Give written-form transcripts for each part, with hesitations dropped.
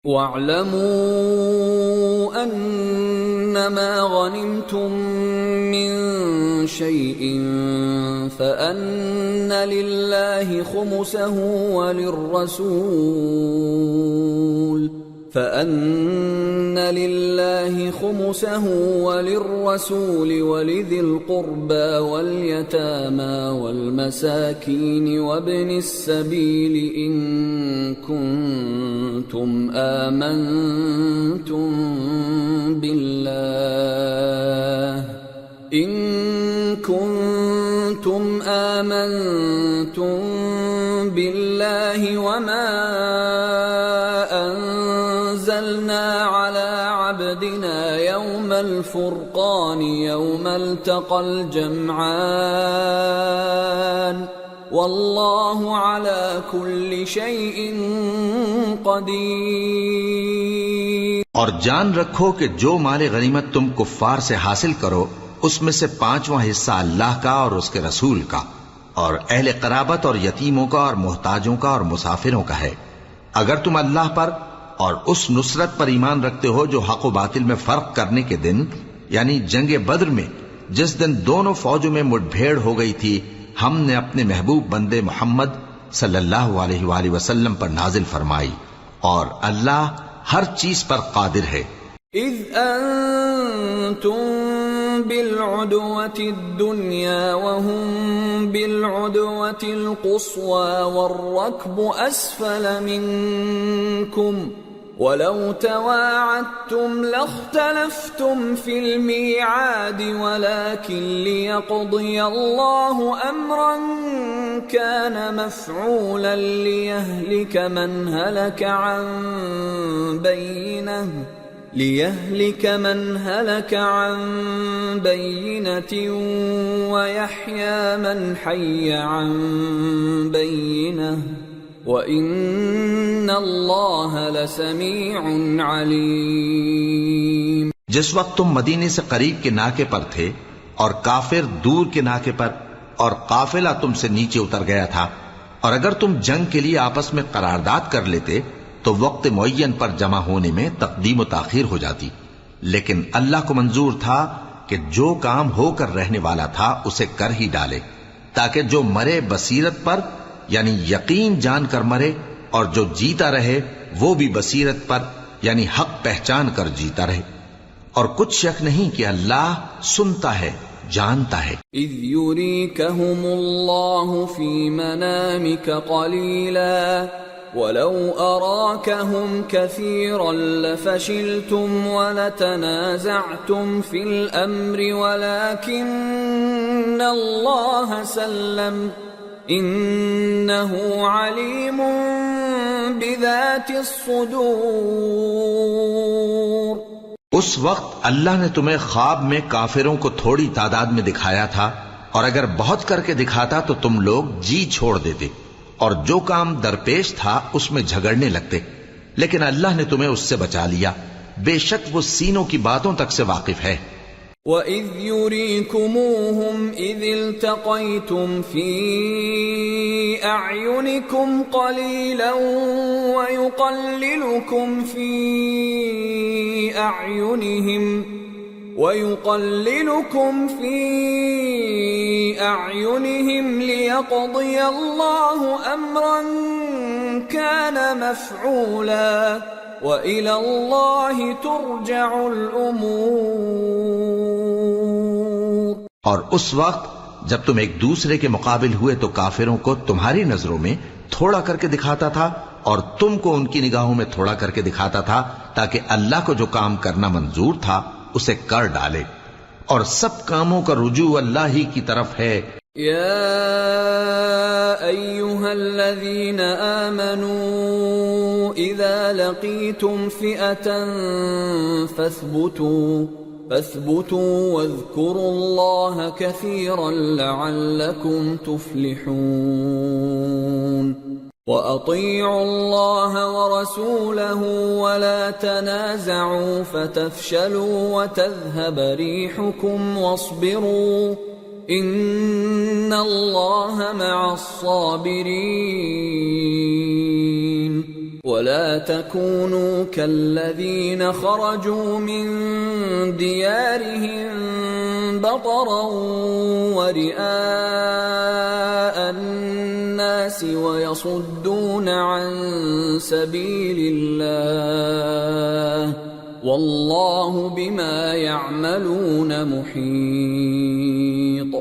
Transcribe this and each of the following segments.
وَاعْلَمُوا أَنَّمَا غَنِمْتُم مِّن شَيْءٍ فَأَنَّ لِلَّهِ خُمُسَهُ وَلِلرَّسُولِ وَلِذِي الْقُرْبَى وَالْيَتَامَى وَالْمَسَاكِينِ وَابْنِ السَّبِيلِ إِن كُنتُمْ آمنتم بالله وما أنزلنا على عبدنا يوم الفرقان يوم التقى الجمعان والله على كل شيء قدير۔ اور جان رکھو کہ جو مال غنیمت تم کفار سے حاصل کرو اس میں سے 5واں حصہ اللہ کا اور اس کے رسول کا اور اہل قرابت اور یتیموں کا اور محتاجوں کا اور مسافروں کا ہے۔ اگر تم اللہ پر اور اس نصرت پر ایمان رکھتے ہو جو حق و باطل میں فرق کرنے کے دن یعنی جنگ بدر میں جس دن دونوں فوجوں میں مٹ بھیڑ ہو گئی تھی ہم نے اپنے محبوب بندے محمد صلی اللہ علیہ وآلہ وسلم پر نازل فرمائی اور اللہ ہر چیز پر قادر ہے۔ اذ انتم بالعدوة الدنيا وهم بالعدوة القصوى والركب أسفل منكم ولو تواعدتم لاختلفتم في الميعاد ولكن ليقضي الله أمرا كان مفعولا ليهلك من هلك عن بينة ويحيى من حي عن بينة وَإِنَّ اللَّهَ لَسَمِيعٌ عَلِيمٌ۔ جس وقت تم مدینے سے قریب کے ناکے پر تھے اور کافر دور کے ناکے پر اور قافلہ تم سے نیچے اتر گیا تھا اور اگر تم جنگ کے لیے آپس میں قرارداد کر لیتے تو وقت معین پر جمع ہونے میں تقدیم و تاخیر ہو جاتی، لیکن اللہ کو منظور تھا کہ جو کام ہو کر رہنے والا تھا اسے کر ہی ڈالے تاکہ جو مرے بصیرت پر یعنی یقین جان کر مرے اور جو جیتا رہے وہ بھی بصیرت پر یعنی حق پہچان کر جیتا رہے، اور کچھ شک نہیں کہ اللہ سنتا ہے جانتا ہے۔ اذ یریکہم اللہ فی منامک قلیلا وَلَوْ أَرَاكَهُمْ كَثِيرًا لَفَشِلْتُمْ وَلَتَنَازَعْتُمْ فِي الْأَمْرِ وَلَكِنَّ اللَّهَ سَلَّمَ إِنَّهُ عَلِيمٌ بِذَاتِ الصُّدُورِ۔ اس وقت اللہ نے تمہیں خواب میں کافروں کو تھوڑی تعداد میں دکھایا تھا، اور اگر بہت کر کے دکھاتا تو تم لوگ جی چھوڑ دیتے اور جو کام درپیش تھا اس میں جھگڑنے لگتے، لیکن اللہ نے تمہیں اس سے بچا لیا، بے شک وہ سینوں کی باتوں تک سے واقف ہے۔ وَإِذْ يُرِيكُمُوهُمْ إِذِ الْتَقَيْتُمْ فِي أَعْيُنِكُمْ قَلِيلًا وَيُقَلِّلُكُمْ فِي أَعْيُنِهِمْ لِيَقْضِيَ اللَّهُ أَمْرًا كَانَ مَفْعُولًا وَإِلَى اللَّهِ تُرْجَعُ الْأُمُورُ۔ اور اس وقت جب تم ایک دوسرے کے مقابل ہوئے تو کافروں کو تمہاری نظروں میں تھوڑا کر کے دکھاتا تھا اور تم کو ان کی نگاہوں میں تھوڑا کر کے دکھاتا تھا تاکہ اللہ کو جو کام کرنا منظور تھا اسے کر ڈالے، اور سب کاموں کا رجوع اللہ ہی کی طرف ہے۔ یا ایھا الذین آمنوا اذا لقیتم فئة فاثبتوا واذکروا اللہ کثیرا لعلکم تفلحون۔ وَأَطِيعُوا اللَّهَ وَرَسُولَهُ وَلَا تَنَازَعُوا فَتَفْشَلُوا وَتَذْهَبَ رِيحُكُمْ وَاصْبِرُوا إِنَّ اللَّهَ مَعَ الصَّابِرِينَ۔ ولا تكونوا كالذين خرجوا من ديارهم بطرا ورئاء الناس ويصدون عن سبيل الله والله بما يعملون محيط۔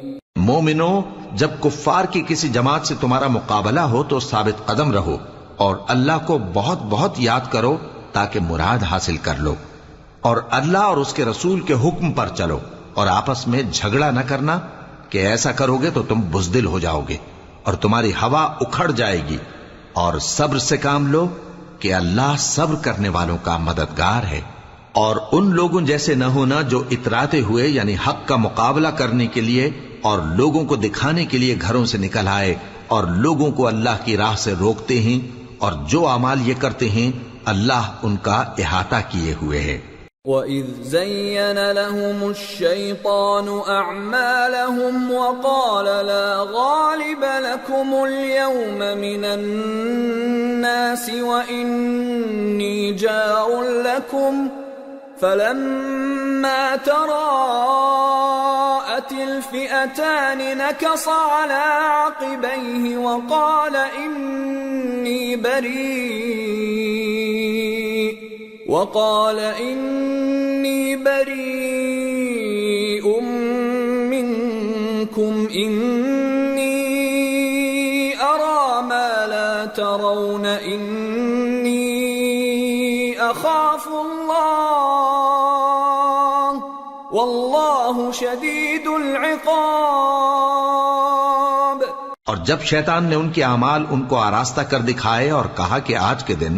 مومنو، جب کفار کی کسی جماعت سے تمہارا مقابلہ ہو تو ثابت قدم رہو اور اللہ کو بہت بہت یاد کرو تاکہ مراد حاصل کر لو، اور اللہ اور اس کے رسول کے حکم پر چلو، اور آپس میں جھگڑا نہ کرنا کہ ایسا کرو گے تو تم بزدل ہو جاؤ گے اور تمہاری ہوا اکھڑ جائے گی، اور صبر سے کام لو کہ اللہ صبر کرنے والوں کا مددگار ہے۔ اور ان لوگوں جیسے نہ ہونا جو اتراتے ہوئے یعنی حق کا مقابلہ کرنے کے لیے اور لوگوں کو دکھانے کے لیے گھروں سے نکل آئے اور لوگوں کو اللہ کی راہ سے روکتے ہیں، اور جو اعمال یہ کرتے ہیں اللہ ان کا احاطہ کیے ہوئے ہے۔ وَإِذْ زَيَّنَ لَهُمُ الشَّيْطَانُ أَعْمَالَهُمْ وَقَالَ لَا غَالِبَ لَكُمُ الْيَوْمَ مِنَ النَّاسِ وَإِنِّي جَارٌ لَكُمْ فَلَمَّا تَرَاءَتِ الْفِئَتَانِ نَكَصَ عَلَى عَقِبَيْهِ وَقَالَ إِنِّي بَرِيءٌ مِّنكُمْ إِنِّي أَرَى مَا لَا تَرَوْنَ إِنِّي أَخَافُ اللَّهَ وَاللَّهُ شَدِيدُ الْعِقَابِ۔ اور جب شیطان نے ان کے اعمال ان کو آراستہ کر دکھائے اور کہا کہ آج کے دن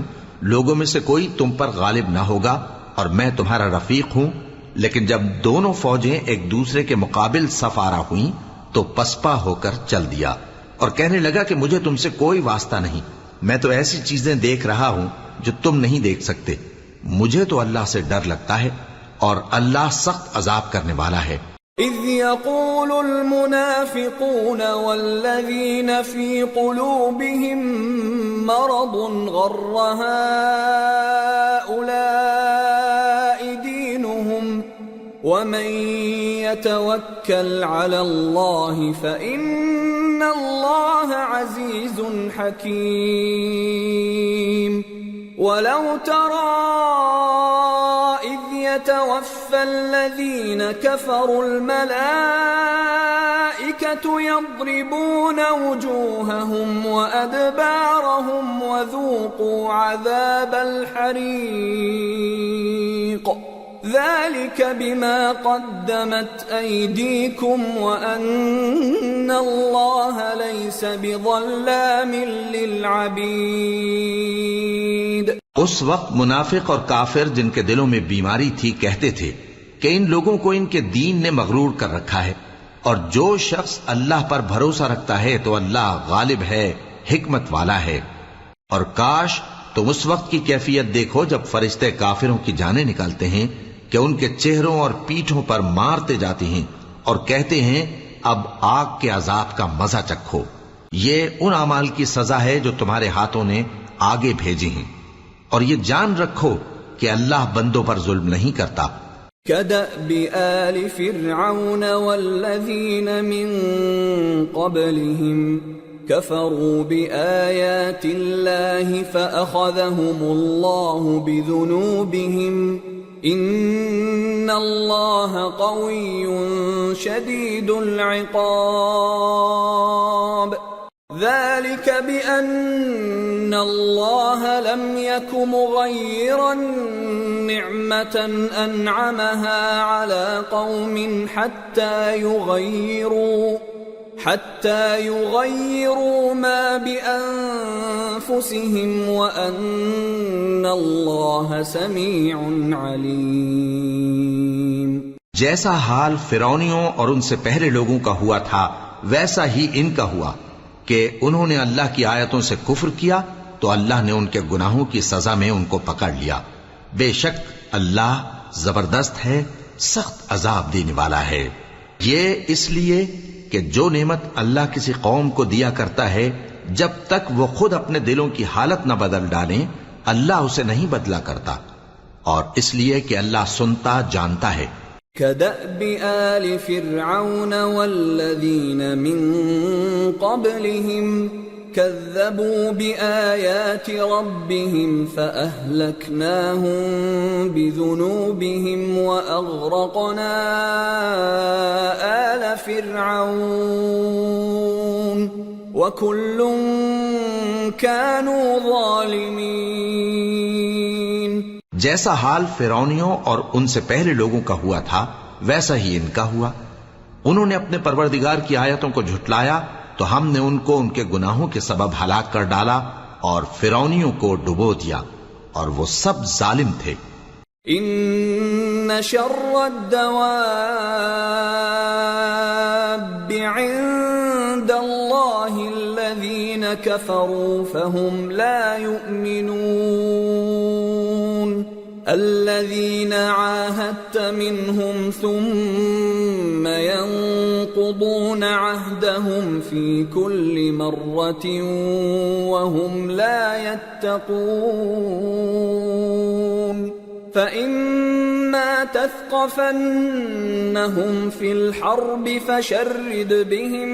لوگوں میں سے کوئی تم پر غالب نہ ہوگا اور میں تمہارا رفیق ہوں، لیکن جب دونوں فوجیں ایک دوسرے کے مقابل صف آرا ہوئیں تو پسپا ہو کر چل دیا اور کہنے لگا کہ مجھے تم سے کوئی واسطہ نہیں، میں تو ایسی چیزیں دیکھ رہا ہوں جو تم نہیں دیکھ سکتے، مجھے تو اللہ سے ڈر لگتا ہے اور اللہ سخت عذاب کرنے والا ہے۔ اذ يقول المنافقون والذين في قلوبهم مرض غر هؤلاء دينهم ومن يتوكل على الله فإن الله عزيز حكيم۔ ولو ترى إذ يتوفى الذين كفروا الملائكة يضربون وجوههم وأدبارهم وذوقوا عذاب الحريق ذلك بما قدمت أيديكم وأن الله ليس بظلام للعبيد۔ اس وقت منافق اور کافر جن کے دلوں میں بیماری تھی کہتے تھے کہ ان لوگوں کو ان کے دین نے مغرور کر رکھا ہے، اور جو شخص اللہ پر بھروسہ رکھتا ہے تو اللہ غالب ہے، حکمت والا ہے۔ اور کاش تم اس وقت کی کیفیت دیکھو جب فرشتے کافروں کی جانیں نکالتے ہیں کہ ان کے چہروں اور پیٹھوں پر مارتے جاتے ہیں اور کہتے ہیں اب آگ کے عذاب کا مزہ چکھو، یہ ان اعمال کی سزا ہے جو تمہارے ہاتھوں نے آگے بھیجی ہیں، اور یہ جان رکھو کہ اللہ بندوں پر ظلم نہیں کرتا۔ كدأب آل فرعون والذين من قبلهم كفروا بآيات الله فأخذهم الله بذنوبهم إن الله قوي شديد العقاب۔ ذلك بأن الله لم يك مغيرا نعمة أنعمها على قوم حتى يغيروا ما بأنفسهم وأن الله سميع عليم۔ جیسا حال فرعونیوں اور ان سے پہلے لوگوں کا ہوا تھا ویسا ہی ان کا ہوا کہ انہوں نے اللہ کی آیتوں سے کفر کیا تو اللہ نے ان کے گناہوں کی سزا میں ان کو پکڑ لیا۔ بے شک اللہ زبردست ہے، سخت عذاب دینے والا ہے۔ یہ اس لیے کہ جو نعمت اللہ کسی قوم کو دیا کرتا ہے جب تک وہ خود اپنے دلوں کی حالت نہ بدل ڈالیں اللہ اسے نہیں بدلا کرتا، اور اس لیے کہ اللہ سنتا جانتا ہے۔ كدأب آل فرعون والذين من قبلهم كذبوا بآيات ربهم فأهلكناهم بذنوبهم وأغرقنا آل فرعون وكل كانوا ظالمين۔ جیسا حال فرعونیوں اور ان سے پہلے لوگوں کا ہوا تھا ویسا ہی ان کا ہوا۔ انہوں نے اپنے پروردگار کی آیتوں کو جھٹلایا تو ہم نے ان کو ان کے گناہوں کے سبب ہلاک کر ڈالا اور فرعونیوں کو ڈبو دیا، اور وہ سب ظالم تھے۔ ان شر الدواب عند اللہ الذین كفروا فهم لا يؤمنون الذين عاهدت منهم ثم ينقضون عهدهم في كل مرة وهم لا يتقون فإما تثقفنهم في الحرب فشرد بهم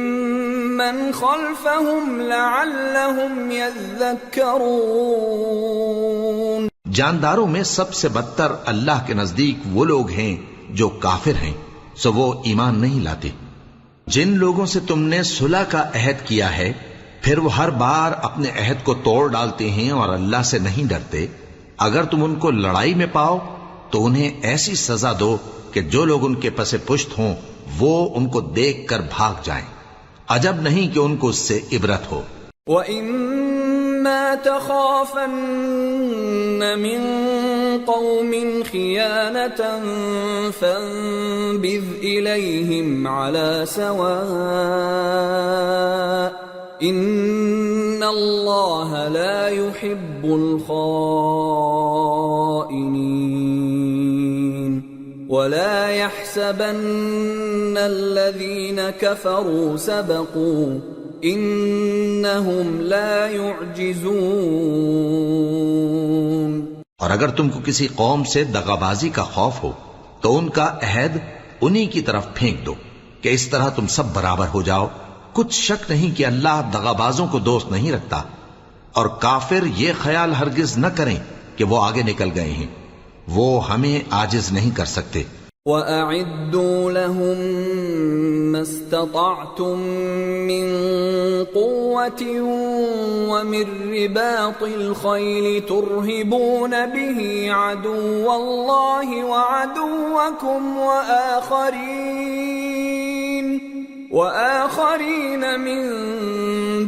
من خلفهم لعلهم يذكرون۔ جانداروں میں سب سے بدتر اللہ کے نزدیک وہ لوگ ہیں جو کافر ہیں، سو وہ ایمان نہیں لاتے۔ جن لوگوں سے تم نے صلح کا عہد کیا ہے پھر وہ ہر بار اپنے عہد کو توڑ ڈالتے ہیں اور اللہ سے نہیں ڈرتے، اگر تم ان کو لڑائی میں پاؤ تو انہیں ایسی سزا دو کہ جو لوگ ان کے پس پشت ہوں وہ ان کو دیکھ کر بھاگ جائیں، عجب نہیں کہ ان کو اس سے عبرت ہو۔ وَإِمَّا تَخَافَنَّ مِن قَوْمٍ خِيَانَةً فَانبِذْ إِلَيْهِمْ عَلَى سَوَاءٍ إِنَّ اللَّهَ لَا يُحِبُّ الْخَائِنِينَ وَلَا يَحْسَبَنَّ الَّذِينَ كَفَرُوا سَبَقُوا انہم لا يعجزون۔ اور اگر تم کو کسی قوم سے دغابازی کا خوف ہو تو ان کا عہد انہی کی طرف پھینک دو کہ اس طرح تم سب برابر ہو جاؤ۔ کچھ شک نہیں کہ اللہ دغابازوں کو دوست نہیں رکھتا، اور کافر یہ خیال ہرگز نہ کریں کہ وہ آگے نکل گئے ہیں، وہ ہمیں عاجز نہیں کر سکتے۔ وَأَعِدُّوا لَهُم مَّا اسْتَطَعْتُم مِّن قُوَّةٍ وَمِن رِّبَاطِ الْخَيْلِ تُرْهِبُونَ بِهِ عَدُوَّ اللَّهِ وَعَدُوَّكُمْ وَآخَرِينَ مِن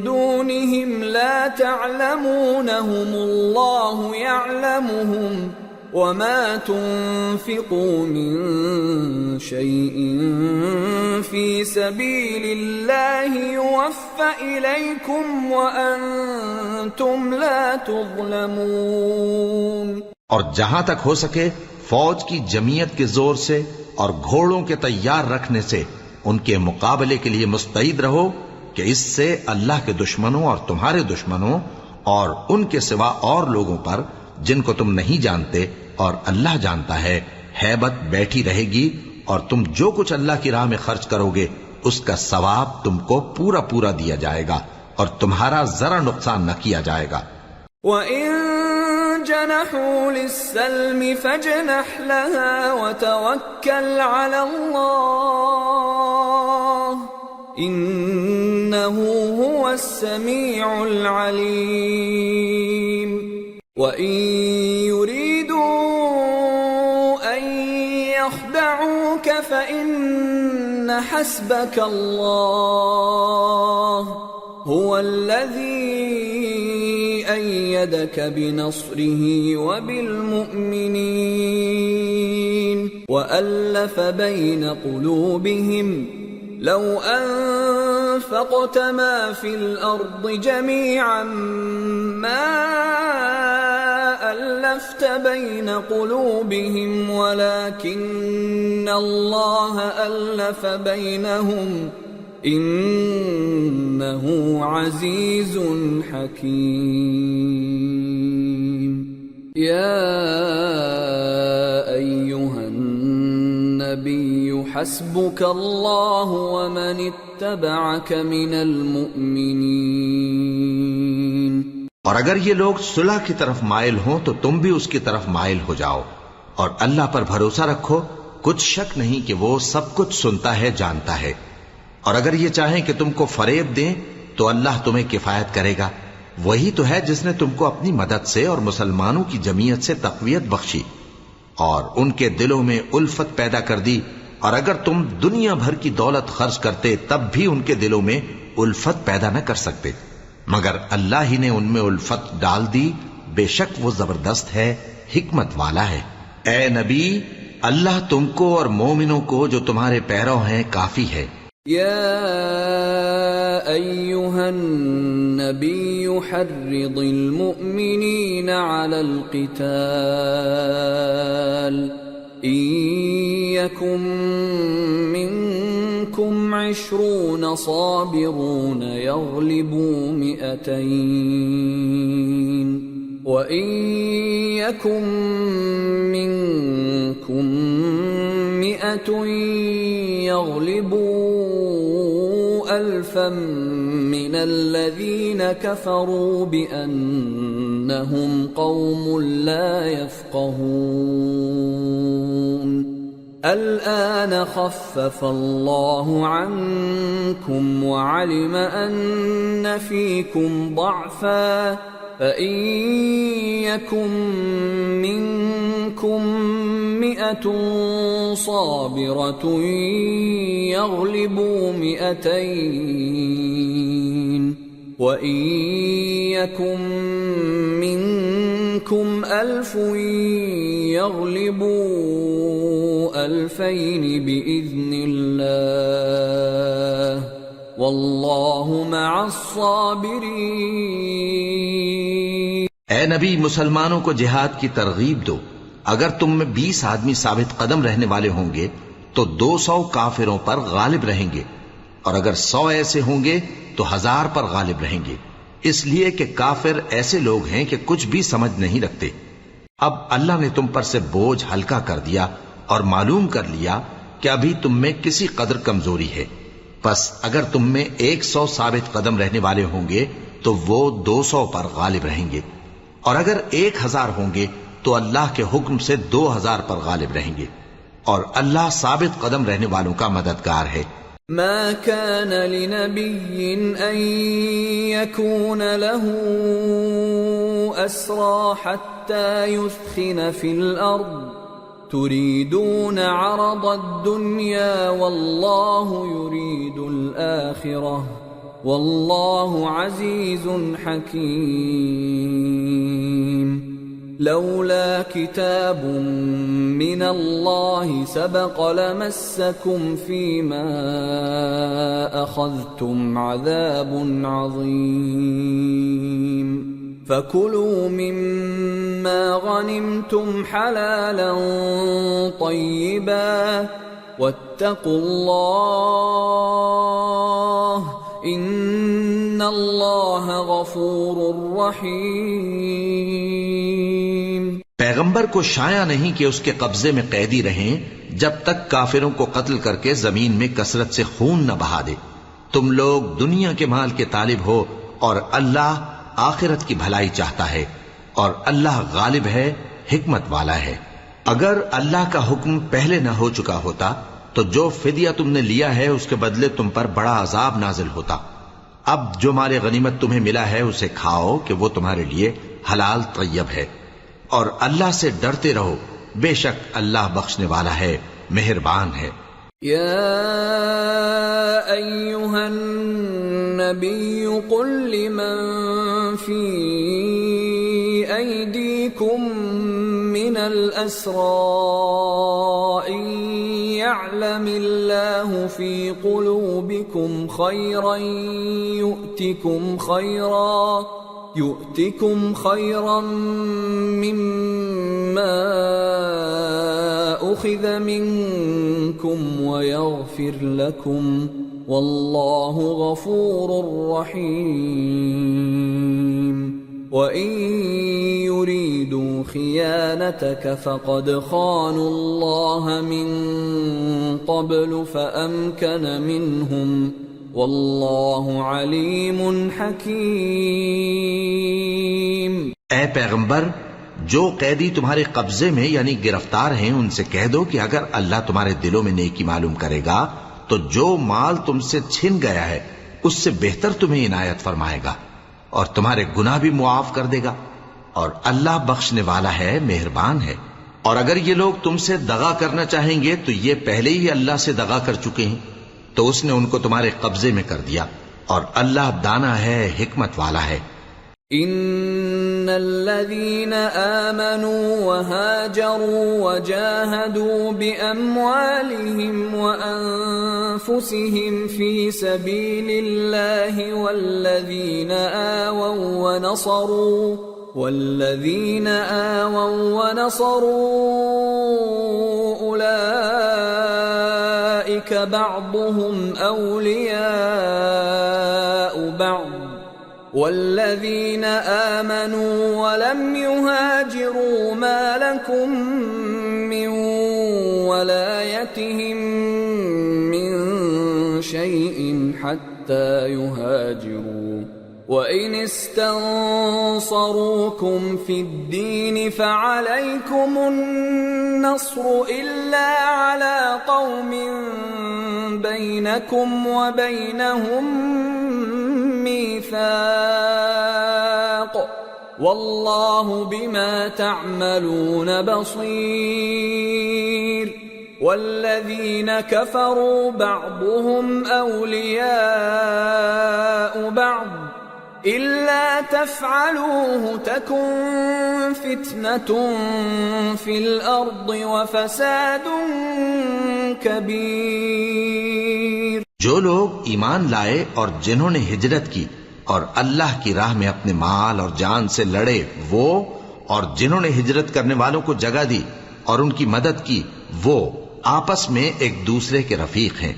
دُونِهِمْ لَا تَعْلَمُونَهُمُ اللَّهُ يَعْلَمُهُمْ وَمَا تُنفِقُوا مِن شَيْءٍ فِي سَبِيلِ اللَّهِ يُوَفَّ إِلَيْكُمْ وَأَنتُمْ لَا تُظْلَمُونَ۔ اور جہاں تک ہو سکے فوج کی جمعیت کے زور سے اور گھوڑوں کے تیار رکھنے سے ان کے مقابلے کے لیے مستعد رہو کہ اس سے اللہ کے دشمنوں اور تمہارے دشمنوں اور ان کے سوا اور لوگوں پر جن کو تم نہیں جانتے اور اللہ جانتا ہے ہیبت بیٹھی رہے گی، اور تم جو کچھ اللہ کی راہ میں خرچ کرو گے اس کا ثواب تم کو پورا پورا دیا جائے گا اور تمہارا ذرا نقصان نہ کیا جائے گا۔ وَإِن جَنَحُوا لِلسَّلْمِ فَاجْنَحْ لَهَا وَتَوَكَّلْ عَلَى اللَّهِ إِنَّهُ هُوَ السَّمِيعُ الْعَلِيمُ۔ وَإِن يُرِيدُوا أَن يَخْدَعُوكَ فَإِنَّ حَسْبَكَ اللَّهُ هُوَ الَّذِي أَيَّدَكَ بِنَصْرِهِ وَبِالْمُؤْمِنِينَ وَأَلَّفَ بَيْنَ قُلُوبِهِمْ لَوْ أَنفَقْتَ مَا فِي الْأَرْضِ جَمِيعًا مَا أَلَّفْتَ بَيْنَ قُلُوبِهِمْ وَلَكِنَّ اللَّهَ أَلَّفَ بَيْنَهُمْ إِنَّهُ عَزِيزٌ حَكِيمٌ۔ يا أيها النبي حسبك الله ومن اتبعك من المؤمنين. اور اگر یہ لوگ صلح کی طرف مائل ہوں تو تم بھی اس کی طرف مائل ہو جاؤ، اور اللہ پر بھروسہ رکھو، کچھ شک نہیں کہ وہ سب کچھ سنتا ہے، جانتا ہے. اور اگر یہ چاہیں کہ تم کو فریب دیں تو اللہ تمہیں کفایت کرے گا. وہی تو ہے جس نے تم کو اپنی مدد سے اور مسلمانوں کی جمعیت سے تقویت بخشی اور ان کے دلوں میں الفت پیدا کر دی. اور اگر تم دنیا بھر کی دولت خرچ کرتے تب بھی ان کے دلوں میں الفت پیدا نہ کر سکتے، مگر اللہ ہی نے ان میں الفت ڈال دی. بے شک وہ زبردست ہے، حکمت والا ہے. اے نبی، اللہ تم کو اور مومنوں کو جو تمہارے پیرو ہیں کافی ہے. يا أيها النبي حرض المؤمنين على القتال إن يكن منكم 20 صابرون يغلبوا 200 وَإِن يَكُن مِّنكُم 100 يَغْلِبُوا 1000 مِّنَ الَّذِينَ كَفَرُوا بِأَنَّهُمْ قَوْمٌ لَّا يَفْقَهُونَ. الآن خفف الله عنكم وعلم أن فيكم ضعفا فإن يكن منكم 100 صابرة يغلبوا 200 وإن يكن منكم 1000 يغلبوا 2000 بإذن الله واللہ مع الصابرین. اے نبی، مسلمانوں کو جہاد کی ترغیب دو. اگر تم میں 20 آدمی ثابت قدم رہنے والے ہوں گے تو 200 کافروں پر غالب رہیں گے، اور اگر 100 ایسے ہوں گے تو 1000 پر غالب رہیں گے، اس لیے کہ کافر ایسے لوگ ہیں کہ کچھ بھی سمجھ نہیں رکھتے. اب اللہ نے تم پر سے بوجھ ہلکا کر دیا اور معلوم کر لیا کہ ابھی تم میں کسی قدر کمزوری ہے. پس اگر تم میں 100 ثابت قدم رہنے والے ہوں گے تو وہ 200 پر غالب رہیں گے، اور اگر 1000 ہوں گے تو اللہ کے حکم سے 2000 پر غالب رہیں گے، اور اللہ ثابت قدم رہنے والوں کا مددگار ہے. ما كان لنبي أن يكون له أسرى حتى يثخن في الأرض تريدون عرض الدنيا والله يريد الآخرة والله عزيز حكيم. لولا كتاب من الله سبق لمسكم فيما أخذتم عذاب عظيم. فكلوا مما غنمتم حلالا طيبا واتقوا الله ان اللہ غفور رحیم. پیغمبر کو شایع نہیں کہ اس کے قبضے میں قیدی رہیں جب تک کافروں کو قتل کر کے زمین میں کثرت سے خون نہ بہا دے. تم لوگ دنیا کے مال کے طالب ہو اور اللہ آخرت کی بھلائی چاہتا ہے، اور اللہ غالب ہے، حکمت والا ہے. اگر اللہ کا حکم پہلے نہ ہو چکا ہوتا تو جو فدیہ تم نے لیا ہے اس کے بدلے تم پر بڑا عذاب نازل ہوتا. اب جو مال غنیمت تمہیں ملا ہے اسے کھاؤ کہ وہ تمہارے لیے حلال طیب ہے، اور اللہ سے ڈرتے رہو، بے شک اللہ بخشنے والا ہے، مہربان ہے. یا ایہا النبی قل لمن فی ایدیکم من الاسراء يعلم الله في قلوبكم خيرا يؤتكم خيرا مما أخذ منكم ويغفر لكم والله غفور رحيم. وَإِن يُرِيدُوا خِيَانَتَكَ فَقَدْ خَانُوا اللَّهَ مِن قَبْلُ فَأَمْكَنَ مِنْهُمْ وَاللَّهُ عَلِيمٌ حَكِيمٌ۔ اے پیغمبر، جو قیدی تمہارے قبضے میں یعنی گرفتار ہیں ان سے کہہ دو کہ اگر اللہ تمہارے دلوں میں نیکی معلوم کرے گا تو جو مال تم سے چھن گیا ہے اس سے بہتر تمہیں عنایت فرمائے گا اور تمہارے گناہ بھی معاف کر دے گا، اور اللہ بخشنے والا ہے، مہربان ہے۔ اور اگر یہ لوگ تم سے دغا کرنا چاہیں گے تو یہ پہلے ہی اللہ سے دغا کر چکے ہیں، تو اس نے ان کو تمہارے قبضے میں کر دیا، اور اللہ دانا ہے، حکمت والا ہے۔ ان الذين آمنوا وهاجروا وجاهدوا بأموالهم وأنفسهم في سبيل الله والذين آووا ونصروا أولئك بعضهم أولياء بعض والذين آمنوا ولم يهاجروا ما لكم من ولايتهم من شيء حتى يهاجروا وإن استنصروكم في الدين فعليكم النصر إلا على قوم بينكم وبينهم ميثاق والله بما تعملون بصير والذين كفروا بعضهم أولياء بعض إلا تفعلوه تكن فتنة في الأرض وفساد كبير۔ جو لوگ ایمان لائے اور جنہوں نے ہجرت کی اور اللہ کی راہ میں اپنے مال اور جان سے لڑے وہ، اور جنہوں نے ہجرت کرنے والوں کو جگہ دی اور ان کی مدد کی وہ آپس میں ایک دوسرے کے رفیق ہیں۔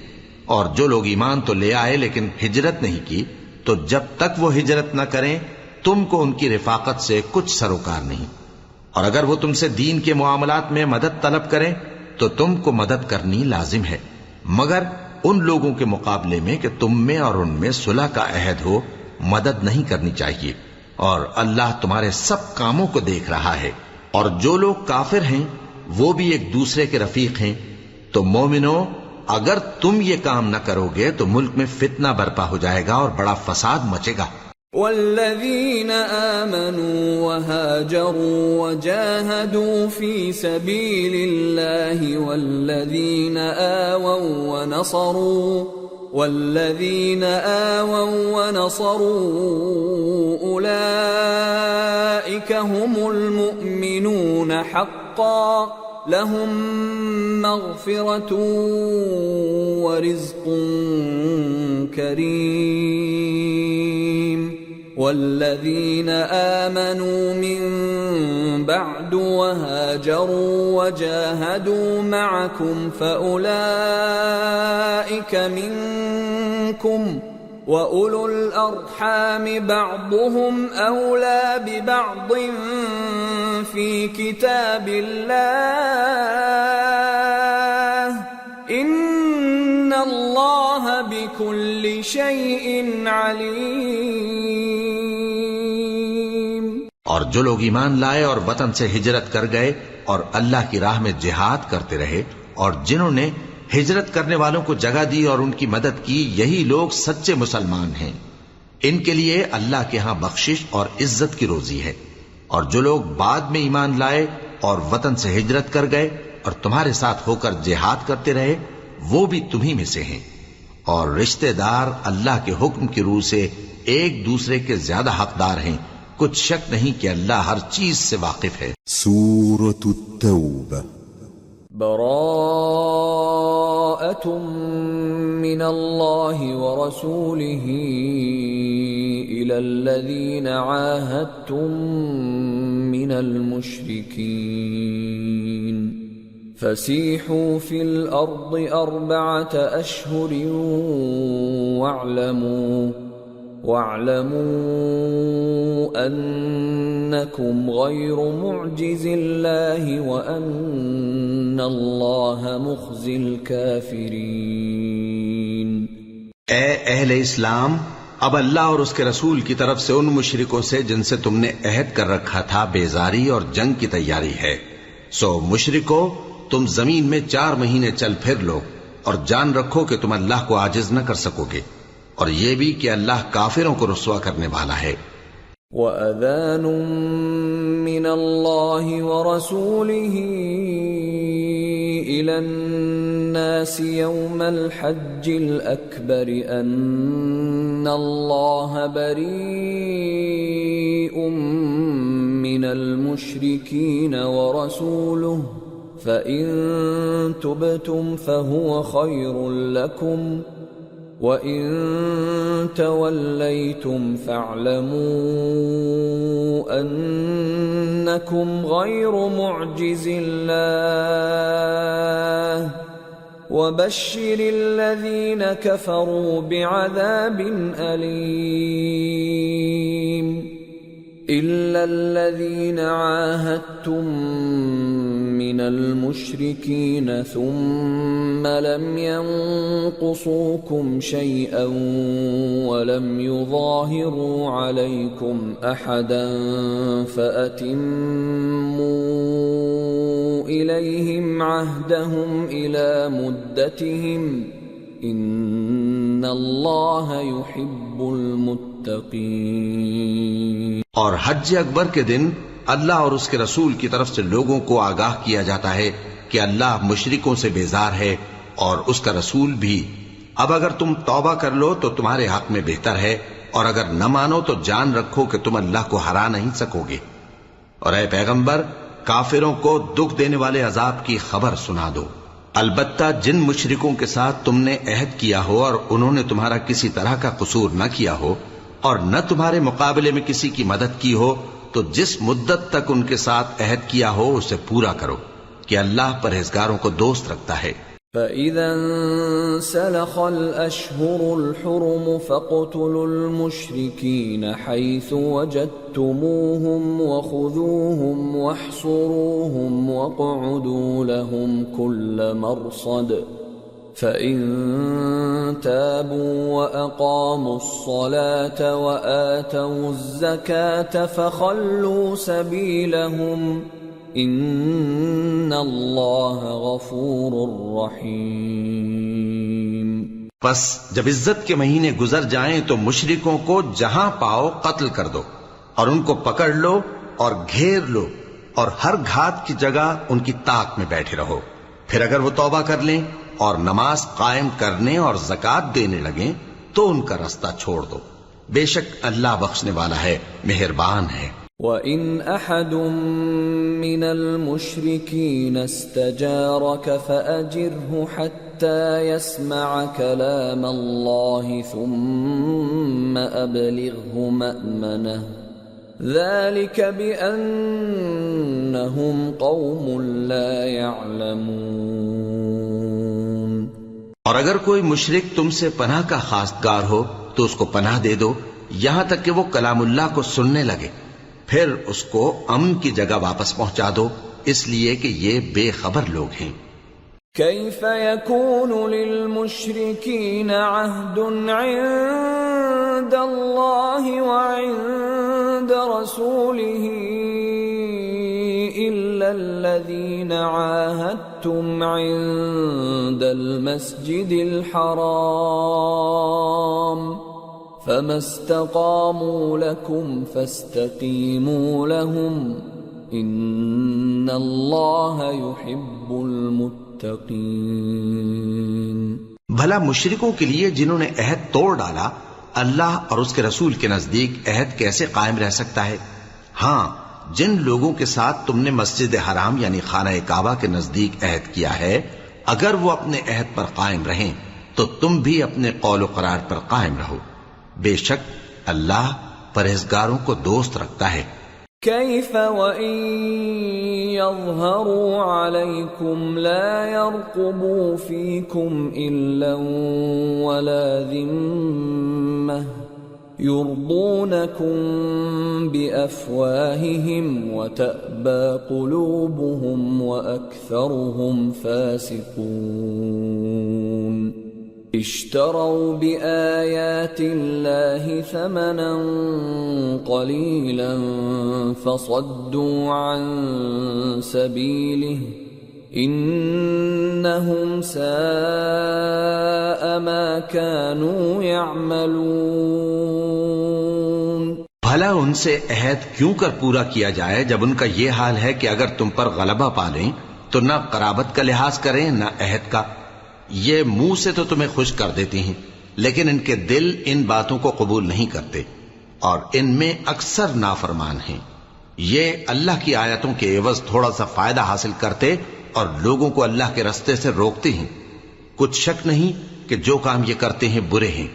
اور جو لوگ ایمان تو لے آئے لیکن ہجرت نہیں کی تو جب تک وہ ہجرت نہ کریں تم کو ان کی رفاقت سے کچھ سروکار نہیں، اور اگر وہ تم سے دین کے معاملات میں مدد طلب کریں تو تم کو مدد کرنی لازم ہے، مگر ان لوگوں کے مقابلے میں کہ تم میں اور ان میں صلح کا عہد ہو مدد نہیں کرنی چاہیے، اور اللہ تمہارے سب کاموں کو دیکھ رہا ہے۔ اور جو لوگ کافر ہیں وہ بھی ایک دوسرے کے رفیق ہیں، تو مومنو اگر تم یہ کام نہ کرو گے تو ملک میں فتنہ برپا ہو جائے گا اور بڑا فساد مچے گا۔ والذين آمنوا وهاجروا وجاهدوا في سبيل الله والذين آووا ونصروا أولئك هم المؤمنون حقا لهم مغفرة ورزق كريم۔ والذين آمنوا من بعد وهاجروا وجاهدوا معكم فأولئك منكم وَأُولُو الْأَرْحَامِ بَعْضُهُمْ أَوْلَى بِبَعْضٍ فِي كِتَابِ اللَّهِ إِنَّ اللَّهَ بِكُلِّ شَيْءٍ عَلِيمٌ۔ اور جو لوگ ایمان لائے اور وطن سے ہجرت کر گئے اور اللہ کی راہ میں جہاد کرتے رہے اور جنہوں نے ہجرت کرنے والوں کو جگہ دی اور ان کی مدد کی، یہی لوگ سچے مسلمان ہیں، ان کے لیے اللہ کے ہاں بخشش اور عزت کی روزی ہے۔ اور جو لوگ بعد میں ایمان لائے اور وطن سے ہجرت کر گئے اور تمہارے ساتھ ہو کر جہاد کرتے رہے وہ بھی تمہیں میں سے ہیں، اور رشتہ دار اللہ کے حکم کی روح سے ایک دوسرے کے زیادہ حقدار ہیں، کچھ شک نہیں کہ اللہ ہر چیز سے واقف ہے۔ سورة التوبہ۔ براءة من الله ورسوله إلى الذين عاهدتم من المشركين فسيحوا في الأرض 4 أشهر وَاعْلَمُوا أَنَّكُمْ غَيْرُ مُعْجِزِ اللَّهِ وَأَنَّ اللَّهَ مُخْزِي الْكَافِرِينَ۔ اے اہل اسلام، اب اللہ اور اس کے رسول کی طرف سے ان مشرکوں سے جن سے تم نے عہد کر رکھا تھا بیزاری اور جنگ کی تیاری ہے، سو مشرکو تم زمین میں 4 مہینے چل پھر لو اور جان رکھو کہ تم اللہ کو عاجز نہ کر سکو گے، اور یہ بھی کہ اللہ کافروں کو رسوا کرنے والا ہے۔ وَأَذَانٌ مِّنَ اللَّهِ وَرَسُولِهِ إِلَى النَّاسِ يَوْمَ الْحَجِّ الْأَكْبَرِ أَنَّ اللَّهَ بَرِيءٌ مِّنَ الْمُشْرِكِينَ وَرَسُولُهُ فَإِن تُبْتُمْ فَهُوَ خَيْرٌ لَّكُمْ وَإِن تَوَلَّيْتُمْ فَاعْلَمُوا أَنَّكُمْ غَيْرُ مُعْجِزِ اللَّهِ وَبَشِّرِ الَّذِينَ كَفَرُوا بِعَذَابٍ أَلِيمٍ إِلَّا الَّذِينَ عَاهَدتُّم مِّنَ الْمُشْرِكِينَ ثُمَّ لَمْ يَنقُصُوكُمْ شَيْئًا وَلَمْ يُظَاهِرُوا عَلَيْكُمْ أَحَدًا فَأَتِمُّوا إِلَيْهِمْ عَهْدَهُمْ إِلَى مُدَّتِهِمْ إِنَّ اللَّهَ يُحِبُّ الْمُتَّقِينَ۔ اور حج اکبر کے دن اللہ اور اس کے رسول کی طرف سے لوگوں کو آگاہ کیا جاتا ہے کہ اللہ مشرکوں سے بیزار ہے اور اس کا رسول بھی۔ اب اگر تم توبہ کر لو تو تمہارے حق میں بہتر ہے، اور اگر نہ مانو تو جان رکھو کہ تم اللہ کو ہرا نہیں سکو گے۔ اور اے پیغمبر، کافروں کو دکھ دینے والے عذاب کی خبر سنا دو۔ البتہ جن مشرکوں کے ساتھ تم نے عہد کیا ہو اور انہوں نے تمہارا کسی طرح کا قصور نہ کیا ہو اور نہ تمہارے مقابلے میں کسی کی مدد کی ہو، تو جس مدت تک ان کے ساتھ عہد کیا ہو اسے پورا کرو، کہ اللہ پرہیزگاروں کو دوست رکھتا ہے۔ فَإِذَا انسَلَخَ الْأَشْهُرُ الْحُرُمُ فَاقْتُلُوا الْمُشْرِكِينَ حَيْثُ وَجَدتُّمُوهُمْ وَخُذُوهُمْ وَاحْصُرُوهُمْ وَاقْعُدُوا لَهُمْ كُلَّ مَرْصَدٍ فَإِن تَابُوا وَأَقَامُوا الصَّلَاةَ وَآتَوُا الزَّكَاةَ فَخَلُّوا سَبِيلَهُمْ إِنَّ اللَّهَ غَفُورٌ رَّحِيمٌ۔ پس جب عزت کے مہینے گزر جائیں تو مشرکوں کو جہاں پاؤ قتل کر دو، اور ان کو پکڑ لو اور گھیر لو، اور ہر گھات کی جگہ ان کی طاق میں بیٹھے رہو۔ پھر اگر وہ توبہ کر لیں اور نماز قائم کرنے اور زکوٰۃ دینے لگیں تو ان کا رستہ چھوڑ دو، بے شک اللہ بخشنے والا ہے، مہربان ہے۔ وَإِنْ أَحَدٌ مِّنَ الْمُشْرِكِينَ اسْتَجَارَكَ فَأَجِرْهُ حَتَّى يَسْمَعَ كَلَامَ اللَّهِ ثُمَّ أَبْلِغْهُ مَأْمَنَهُ ذَلِكَ بِأَنَّهُمْ قَوْمٌ لَا يَعْلَمُونَ۔ اور اگر کوئی مشرک تم سے پناہ کا خواستگار ہو تو اس کو پناہ دے دو یہاں تک کہ وہ کلام اللہ کو سننے لگے، پھر اس کو امن کی جگہ واپس پہنچا دو، اس لیے کہ یہ بے خبر لوگ ہیں۔ كيف يكون للمشركين عهد عند الله وعند رسوله إلا الذين عاهدتم عند المسجد الحرام فما استقاموا لكم فاستقيموا لهم إن الله يحب المتقين۔ بھلا مشرکوں کے لیے جنہوں نے عہد توڑ ڈالا، اللہ اور اس کے رسول کے نزدیک عہد کیسے قائم رہ سکتا ہے؟ ہاں، جن لوگوں کے ساتھ تم نے مسجد حرام یعنی خانہ کعبہ کے نزدیک عہد کیا ہے، اگر وہ اپنے عہد پر قائم رہیں تو تم بھی اپنے قول و قرار پر قائم رہو، بے شک اللہ پرہیزگاروں کو دوست رکھتا ہے۔ كيف وإن يظهروا عليكم لا يرقبوا فيكم إلا ولا ذمة يرضونكم بأفواههم وتأبى قلوبهم وأكثرهم فاسقون اشتروا بآيات الله ثمنا قليلا فصدوا عن سبيله إنهم ساء ما كانوا يعملون۔ بھلا ان سے عہد کیوں کر پورا کیا جائے جب ان کا یہ حال ہے کہ اگر تم پر غلبہ پالیں تو نہ قرابت کا لحاظ کریں نہ عہد کا۔ یہ منہ سے تو تمہیں خوش کر دیتی ہیں لیکن ان کے دل ان باتوں کو قبول نہیں کرتے اور ان میں اکثر نافرمان ہیں۔ یہ اللہ کی آیتوں کے عوض تھوڑا سا فائدہ حاصل کرتے اور لوگوں کو اللہ کے رستے سے روکتے ہیں۔ کچھ شک نہیں کہ جو کام یہ کرتے ہیں برے ہیں۔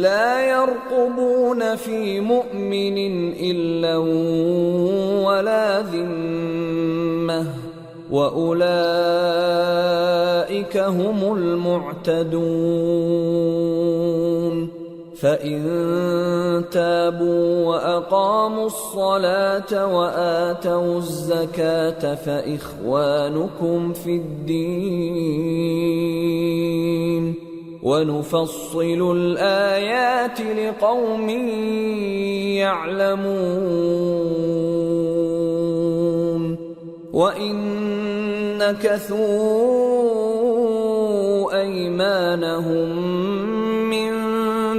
لا يرقبون في مؤمن إلا ولا ذمة وأولئك هم المعتدون فإن تابوا وأقاموا الصلاة وآتوا الزكاة فإخوانكم في الدين ونفصل الآيات لقوم يعلمون وإن نكثوا أيمانهم من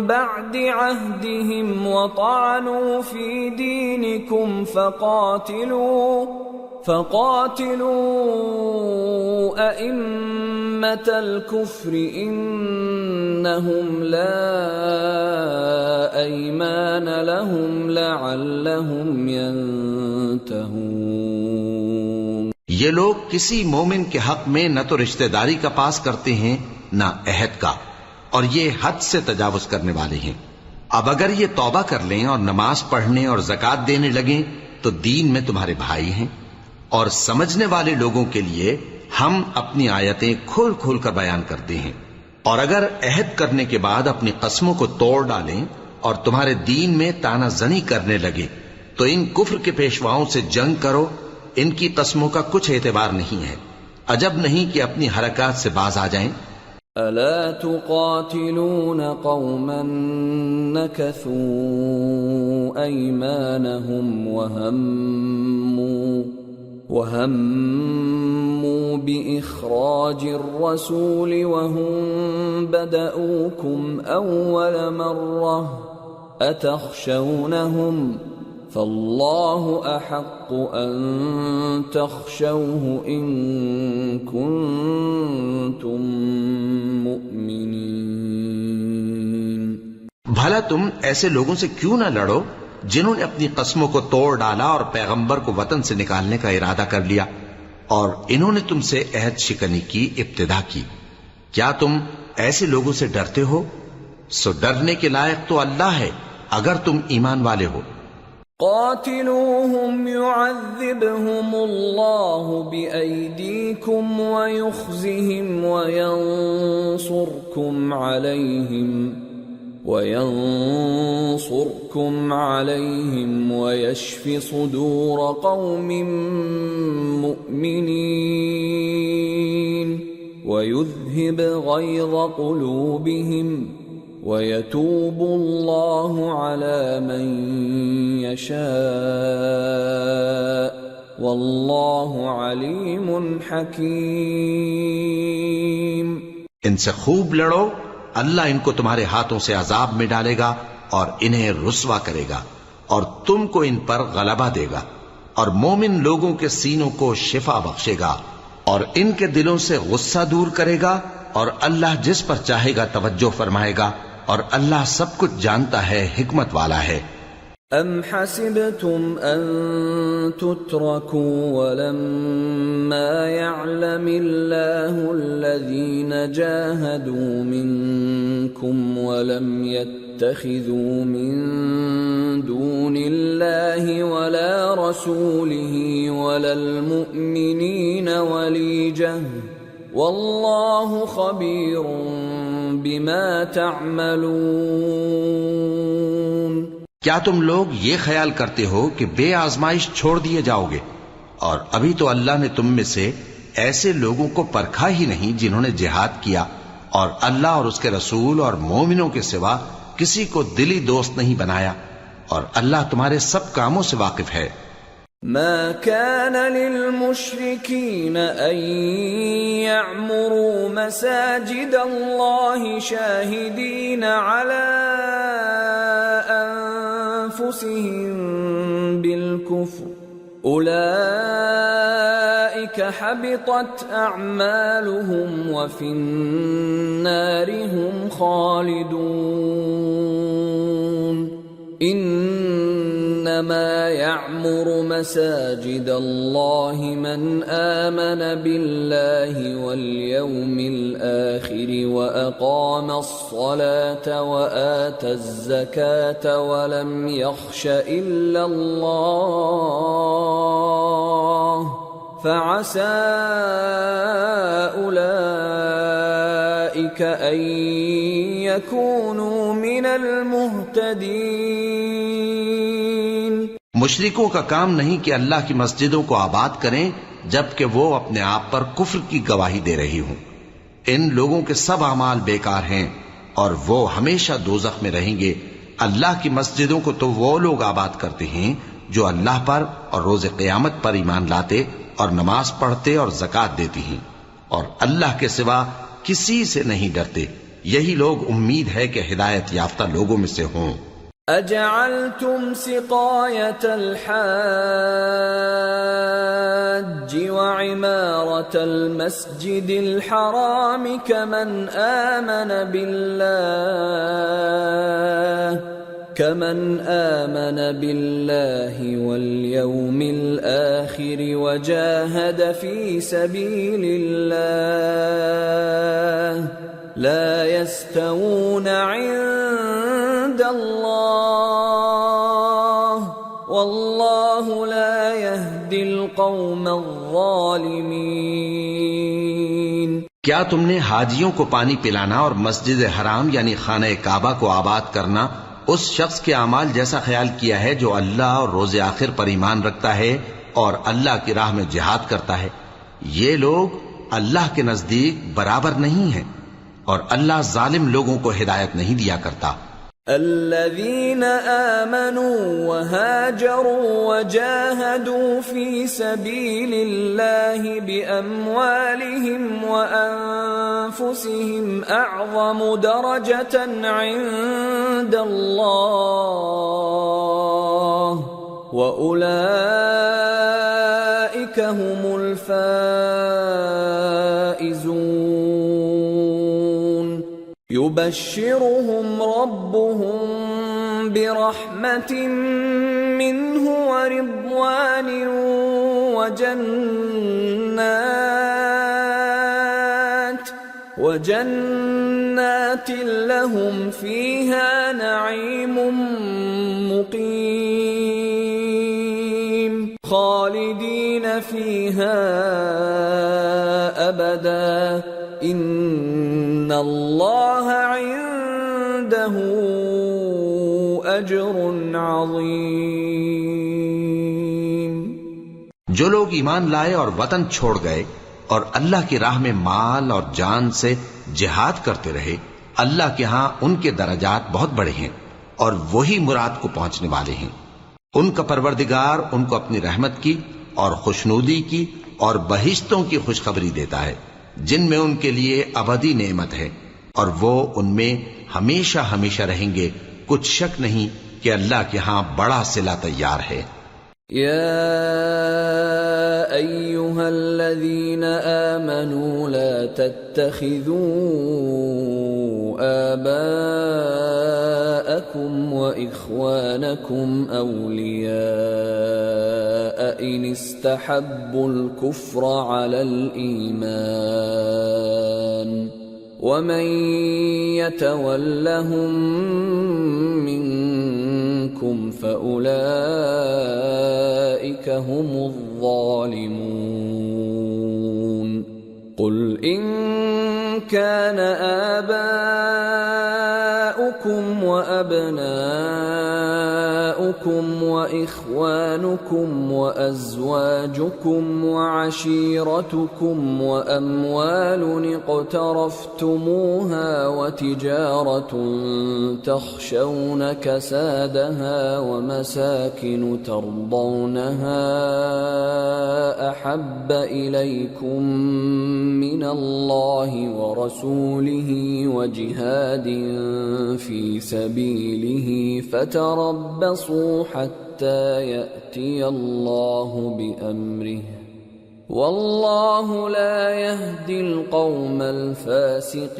بعد عهدهم وطعنوا في دينكم فقاتلوا أئمة الكفر إنهم لا أيمان لهم لعلهم ينتهون۔ یہ لوگ کسی مومن کے حق میں نہ تو رشتہ داری کا پاس کرتے ہیں نہ عہد کا، اور یہ حد سے تجاوز کرنے والے ہیں۔ اب اگر یہ توبہ کر لیں اور نماز پڑھنے اور زکوٰۃ دینے لگیں تو دین میں تمہارے بھائی ہیں، اور سمجھنے والے لوگوں کے لیے ہم اپنی آیتیں کھول کھول کر بیان کرتے ہیں۔ اور اگر عہد کرنے کے بعد اپنی قسموں کو توڑ ڈالیں اور تمہارے دین میں تانا زنی کرنے لگے تو ان کفر کے پیشواؤں سے جنگ کرو، ان کی قسموں کا کچھ اعتبار نہیں ہے، عجب نہیں کہ اپنی حرکات سے باز آ جائیں۔ ألا تقاتلون قوما نكثوا أيمانهم وهموا بإخراج الرسول وهم بدأوكم أول مرة أتخشونهم فالله أحق أن تخشوه إن كنتم مؤمنين۔ بھلا تم ایسے لوگوں سے کیوں نہ لڑو جنہوں نے اپنی قسموں کو توڑ ڈالا اور پیغمبر کو وطن سے نکالنے کا ارادہ کر لیا، اور انہوں نے تم سے عہد شکنی کی ابتدا کی۔ کیا تم ایسے لوگوں سے ڈرتے ہو؟ سو ڈرنے کے لائق تو اللہ ہے اگر تم ایمان والے ہو۔ قاتلوهم يعذبهم الله بأيديكم ويخزهم وينصركم عليهم ويشف صدور قوم مؤمنين ويذهب غيظ قلوبهم وَيَتُوبُ اللَّهُ عَلَى مَن يَشَاءُ وَاللَّهُ عَلِيمٌ حَكِيمٌ۔ ان سے خوب لڑو، اللہ ان کو تمہارے ہاتھوں سے عذاب میں ڈالے گا اور انہیں رسوا کرے گا، اور تم کو ان پر غلبہ دے گا، اور مومن لوگوں کے سینوں کو شفا بخشے گا، اور ان کے دلوں سے غصہ دور کرے گا، اور اللہ جس پر چاہے گا توجہ فرمائے گا، اور اللہ سب کچھ جانتا ہے، حکمت والا ہے۔ ام حسبتم ان تتركوا ولما يعلم الله الذين جاهدوا منكم ولم يتخذوا من دون الله ولا رسوله ولا المؤمنين وليجة واللہ خبیر بما تعملون۔ کیا تم لوگ یہ خیال کرتے ہو کہ بے آزمائش چھوڑ دیے جاؤ گے؟ اور ابھی تو اللہ نے تم میں سے ایسے لوگوں کو پرکھا ہی نہیں جنہوں نے جہاد کیا، اور اللہ اور اس کے رسول اور مومنوں کے سوا کسی کو دلی دوست نہیں بنایا، اور اللہ تمہارے سب کاموں سے واقف ہے۔ ما كان للمشركين أن يعمروا مساجد الله شاهدين على أنفسهم بالكفر أولئك حبطت أعمالهم وفي النار هم خالدون انما يعمر مساجد الله من آمن بالله واليوم الآخر وأقام الصلاة وآتى الزكاة ولم يخش إلا الله فعسى أولئك أن يكونوا من المهتدين۔ مشرکوں کا کام نہیں کہ اللہ کی مسجدوں کو آباد کریں جبکہ وہ اپنے آپ پر کفر کی گواہی دے رہی ہوں۔ ان لوگوں کے سب اعمال بیکار ہیں اور وہ ہمیشہ دوزخ میں رہیں گے۔ اللہ کی مسجدوں کو تو وہ لوگ آباد کرتے ہیں جو اللہ پر اور روز قیامت پر ایمان لاتے اور نماز پڑھتے اور زکوٰۃ دیتی ہیں، اور اللہ کے سوا کسی سے نہیں ڈرتے۔ یہی لوگ امید ہے کہ ہدایت یافتہ لوگوں میں سے ہوں۔ اجعلتم سقاية الحاج وعمارة المسجد الحرام كمن آمن بالله واليوم الآخر وجاهد في سبيل الله لا يستوون عند الله والله لا يهدي القوم الظالمين۔ کیا تم نے حاجیوں کو پانی پلانا اور مسجد حرام یعنی خانہ کعبہ کو آباد کرنا اس شخص کے اعمال جیسا خیال کیا ہے جو اللہ اور روز آخر پر ایمان رکھتا ہے اور اللہ کی راہ میں جہاد کرتا ہے؟ یہ لوگ اللہ کے نزدیک برابر نہیں ہیں، اور اللہ ظالم لوگوں کو ہدایت نہیں دیا کرتا۔ الذين آمنوا وهاجروا وجاهدوا في سبيل الله بأموالهم وأنفسهم أعظم درجة عند الله وأولئك هم الفائزون۔ يبشرهم ربهم برحمة منه ورضوان وجنات لهم فيها نعيم مقيم خالدين فيها أبدا ان اللہ عنده اجر عظیم۔ جو لوگ ایمان لائے اور وطن چھوڑ گئے اور اللہ کی راہ میں مال اور جان سے جہاد کرتے رہے، اللہ کے ہاں ان کے درجات بہت بڑے ہیں اور وہی مراد کو پہنچنے والے ہیں۔ ان کا پروردگار ان کو اپنی رحمت کی اور خوشنودی کی اور بہشتوں کی خوشخبری دیتا ہے جن میں ان کے لیے ابدی نعمت ہے، اور وہ ان میں ہمیشہ ہمیشہ رہیں گے۔ کچھ شک نہیں کہ اللہ کے ہاں بڑا صلہ تیار ہے۔ یا ایھا الذین آمنوا لا تتخذوا آباءکم وإخوانکم اولیاء ان استحبوا الكفر على الإیمان ومن يتولهم منكم فأولئك هم الظالمون۔ قل إن كان آباؤكم وأبناؤكم أبناؤكم وإخوانكم وأزواجكم وعشيرتكم وأموال اقترفتموها وتجارة تخشون كسادها ومساكن ترضونها أحب إليكم من الله ورسوله وجهاد في سبيله فتربصوا حتى يأتي الله بأمره والله لا يهدي القوم الفاسقين۔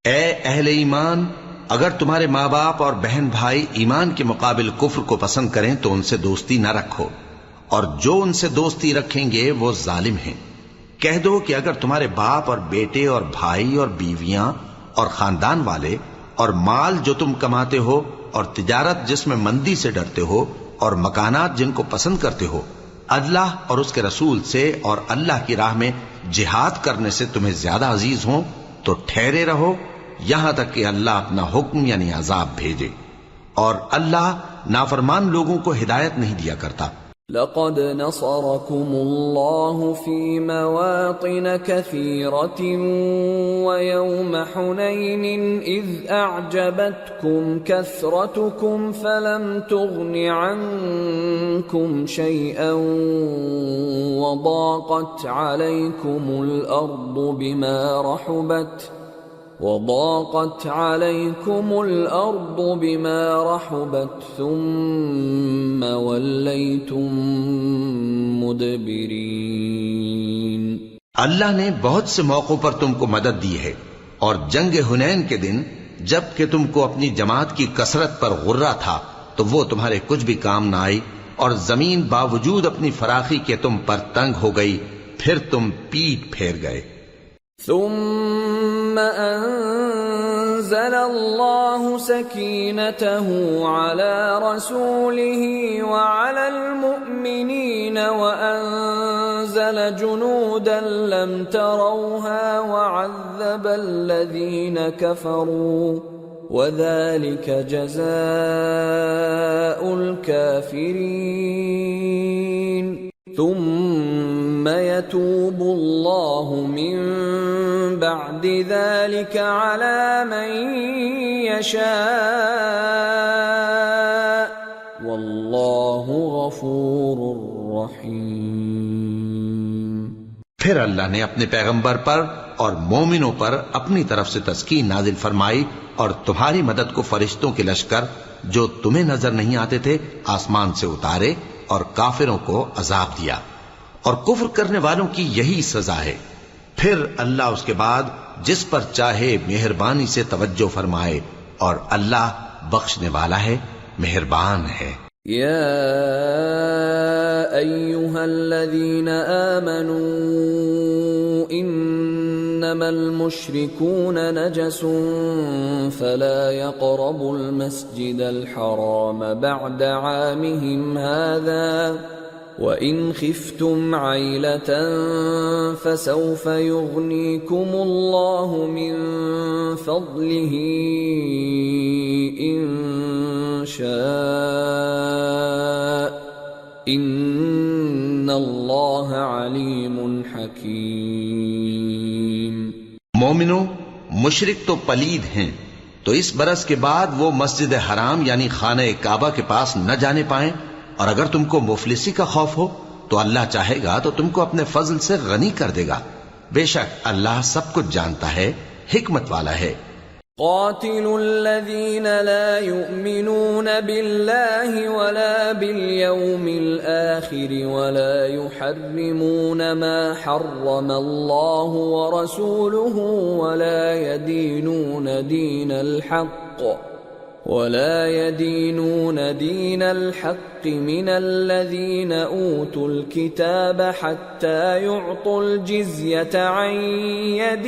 اے اہل ایمان، اگر تمہارے ماں باپ اور بہن بھائی ایمان کے مقابل کفر کو پسند کریں تو ان سے دوستی نہ رکھو، اور جو ان سے دوستی رکھیں گے وہ ظالم ہیں۔ کہہ دو کہ اگر تمہارے باپ اور بیٹے اور بھائی اور بیویاں اور خاندان والے اور مال جو تم کماتے ہو اور تجارت جس میں مندی سے ڈرتے ہو اور مکانات جن کو پسند کرتے ہو اللہ اور اس کے رسول سے اور اللہ کی راہ میں جہاد کرنے سے تمہیں زیادہ عزیز ہوں تو ٹھہرے رہو یہاں تک کہ اللہ اپنا حکم یعنی عذاب بھیجے، اور اللہ نافرمان لوگوں کو ہدایت نہیں دیا کرتا۔ لقد نصركم الله في مواطن كثيرة ويوم حنين إذ أعجبتكم كثرتكم فلم تغن عنكم شيئا وضاقت عليكم الأرض بما رحبت ثم وليتم مدبرين۔ اللہ نے بہت سے موقعوں پر تم کو مدد دی ہے، اور جنگ حنین کے دن جب کہ تم کو اپنی جماعت کی کثرت پر غرہ تھا تو وہ تمہارے کچھ بھی کام نہ آئی، اور زمین باوجود اپنی فراخی کے تم پر تنگ ہو گئی، پھر تم پیٹ پھیر گئے۔ ثم أنزل الله سكينته على رسوله وعلى المؤمنين وأنزل جنودا لم تروها وعذب الذين كفروا وذلك جزاء الكافرين ثم يتوب الله من بعد ذلك على من يشاء والله غفور رحيم۔ پھر اللہ نے اپنے پیغمبر پر اور مومنوں پر اپنی طرف سے تسکین نازل فرمائی اور تمہاری مدد کو فرشتوں کے لشکر جو تمہیں نظر نہیں آتے تھے آسمان سے اتارے اور کافروں کو عذاب دیا، اور کفر کرنے والوں کی یہی سزا ہے۔ پھر اللہ اس کے بعد جس پر چاہے مہربانی سے توجہ فرمائے، اور اللہ بخشنے والا ہے، مہربان ہے۔ یا ایھا الذین آمنوا انما المشركون نجس فلا يقربوا المسجد الحرام بعد عامهم هذا وَإِنْ خِفْتُمْ عَيْلَةً فَسَوْفَ يُغْنِيكُمُ اللَّهُ مِنْ فَضْلِهِ إِنْ شَاءَ إِنَّ اللَّهَ عَلِيمٌ حَكِيمٌ۔ مومنو، مشرک تو پلید ہیں، تو اس برس کے بعد وہ مسجد حرام یعنی خانہ کعبہ کے پاس نہ جانے پائیں، اور اگر تم کو مفلسی کا خوف ہو تو اللہ چاہے گا تو تم کو اپنے فضل سے غنی کر دے گا، بے شک اللہ سب کچھ جانتا ہے، حکمت والا ہے۔ قاتلوا الذين لا يؤمنون بالله ولا باليوم الآخر ولا يحرمون ما حرم الله ورسوله ولا يدينون دين الحق من الذين أوتوا الكتاب حتى يعطوا الجزية عن يد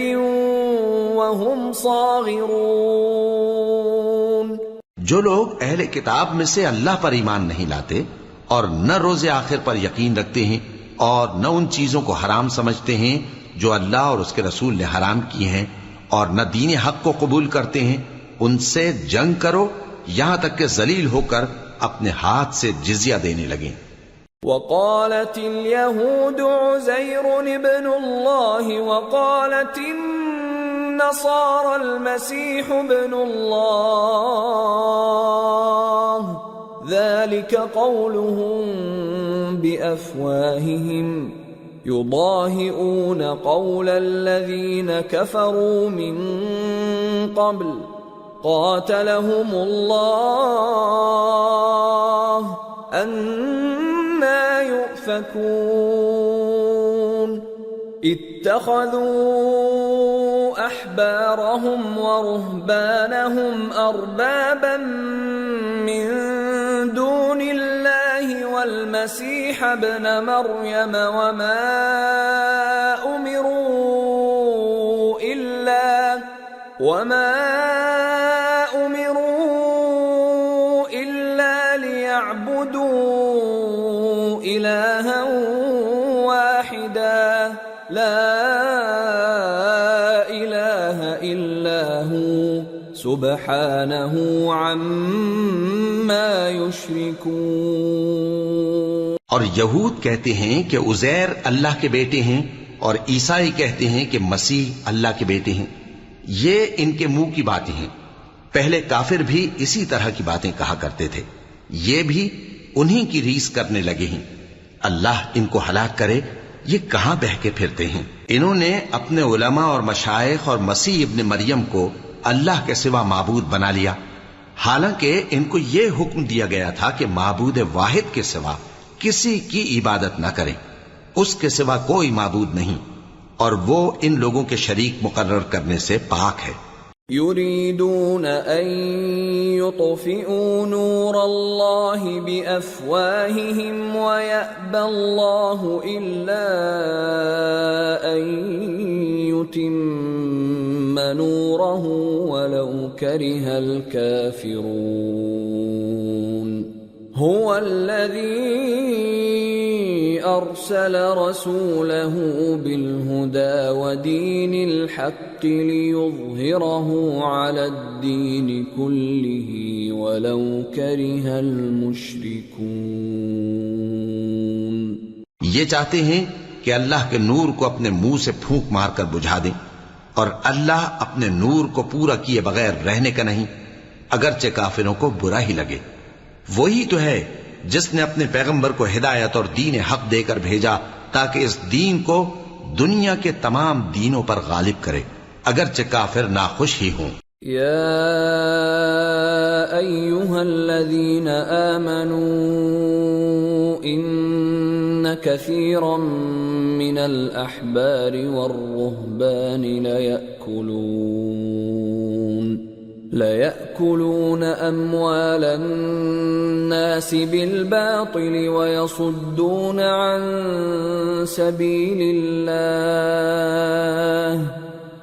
وهم صاغرون۔ جو لوگ اہل کتاب میں سے اللہ پر ایمان نہیں لاتے اور نہ روز آخر پر یقین رکھتے ہیں اور نہ ان چیزوں کو حرام سمجھتے ہیں جو اللہ اور اس کے رسول نے حرام کی ہیں اور نہ دین حق کو قبول کرتے ہیں، ان سے جنگ کرو یہاں تک کہ ذلیل ہو کر اپنے ہاتھ سے جزیہ دینے لگیں۔ وقالت اليهود عزير ابن الله وقالت النصارى المسيح ابن الله ذلك قولهم بأفواههم يضاهئون قول الذين كفروا من قبل قاتلهم الله أَنَّى يُؤْفَكُونَ اتَّخَذُوا أَحْبَارَهُمْ وَرُهْبَانَهُمْ أَرْبَابًا مِّن دُونِ اللَّهِ وَالْمَسِيحَ ابْنَ مَرْيَمَ وَمَا أُمِرُوا إِلَّا لِيَعْبُدُوا إِلَٰهًا وَاحِدًا لَا إِلَٰهَ إِلَّا هُوَ سُبْحَانَهُ عَمَّا يُشْرِكُونَ۔ اور یہود کہتے ہیں کہ عزیر اللہ کے بیٹے ہیں، اور عیسائی کہتے ہیں کہ مسیح اللہ کے بیٹے ہیں۔ یہ ان کے منہ کی باتیں ہیں۔ پہلے کافر بھی اسی طرح کی باتیں کہا کرتے تھے، یہ بھی انہی کی ریس کرنے لگے ہیں۔ اللہ ان کو ہلاک کرے، یہ کہاں بہہ کے پھرتے ہیں۔ انہوں نے اپنے علماء اور مشائخ اور مسیح ابن مریم کو اللہ کے سوا معبود بنا لیا، حالانکہ ان کو یہ حکم دیا گیا تھا کہ معبود واحد کے سوا کسی کی عبادت نہ کریں، اس کے سوا کوئی معبود نہیں، اور وہ ان لوگوں کے شریک مقرر کرنے سے پاک ہے۔ يريدون أن يطفئوا نور الله بأفواههم ويأبى الله إلا أن يتم نوره ولو كره الكافرون هو الذي أرسل رسوله بالهدى ودين الحق ليظهره على الدين كله ولو كره المشركون۔ یہ چاہتے ہیں کہ اللہ کے نور کو اپنے منہ سے پھونک مار کر بجھا دیں، اور اللہ اپنے نور کو پورا کیے بغیر رہنے کا نہیں، اگرچہ کافروں کو برا ہی لگے۔ وہی تو ہے جس نے اپنے پیغمبر کو ہدایت اور دین حق دے کر بھیجا تاکہ اس دین کو دنیا کے تمام دینوں پر غالب کرے، اگرچہ کافر ناخوش ہی ہوں۔ یا ایھا الذین آمنوا ان کثیرا من الاحبار والرہبان لَيَأْكُلُونَ أَمْوَالَ النَّاسِ بِالْبَاطِلِ وَيَصُدُّونَ عَن سَبِيلِ اللَّهِ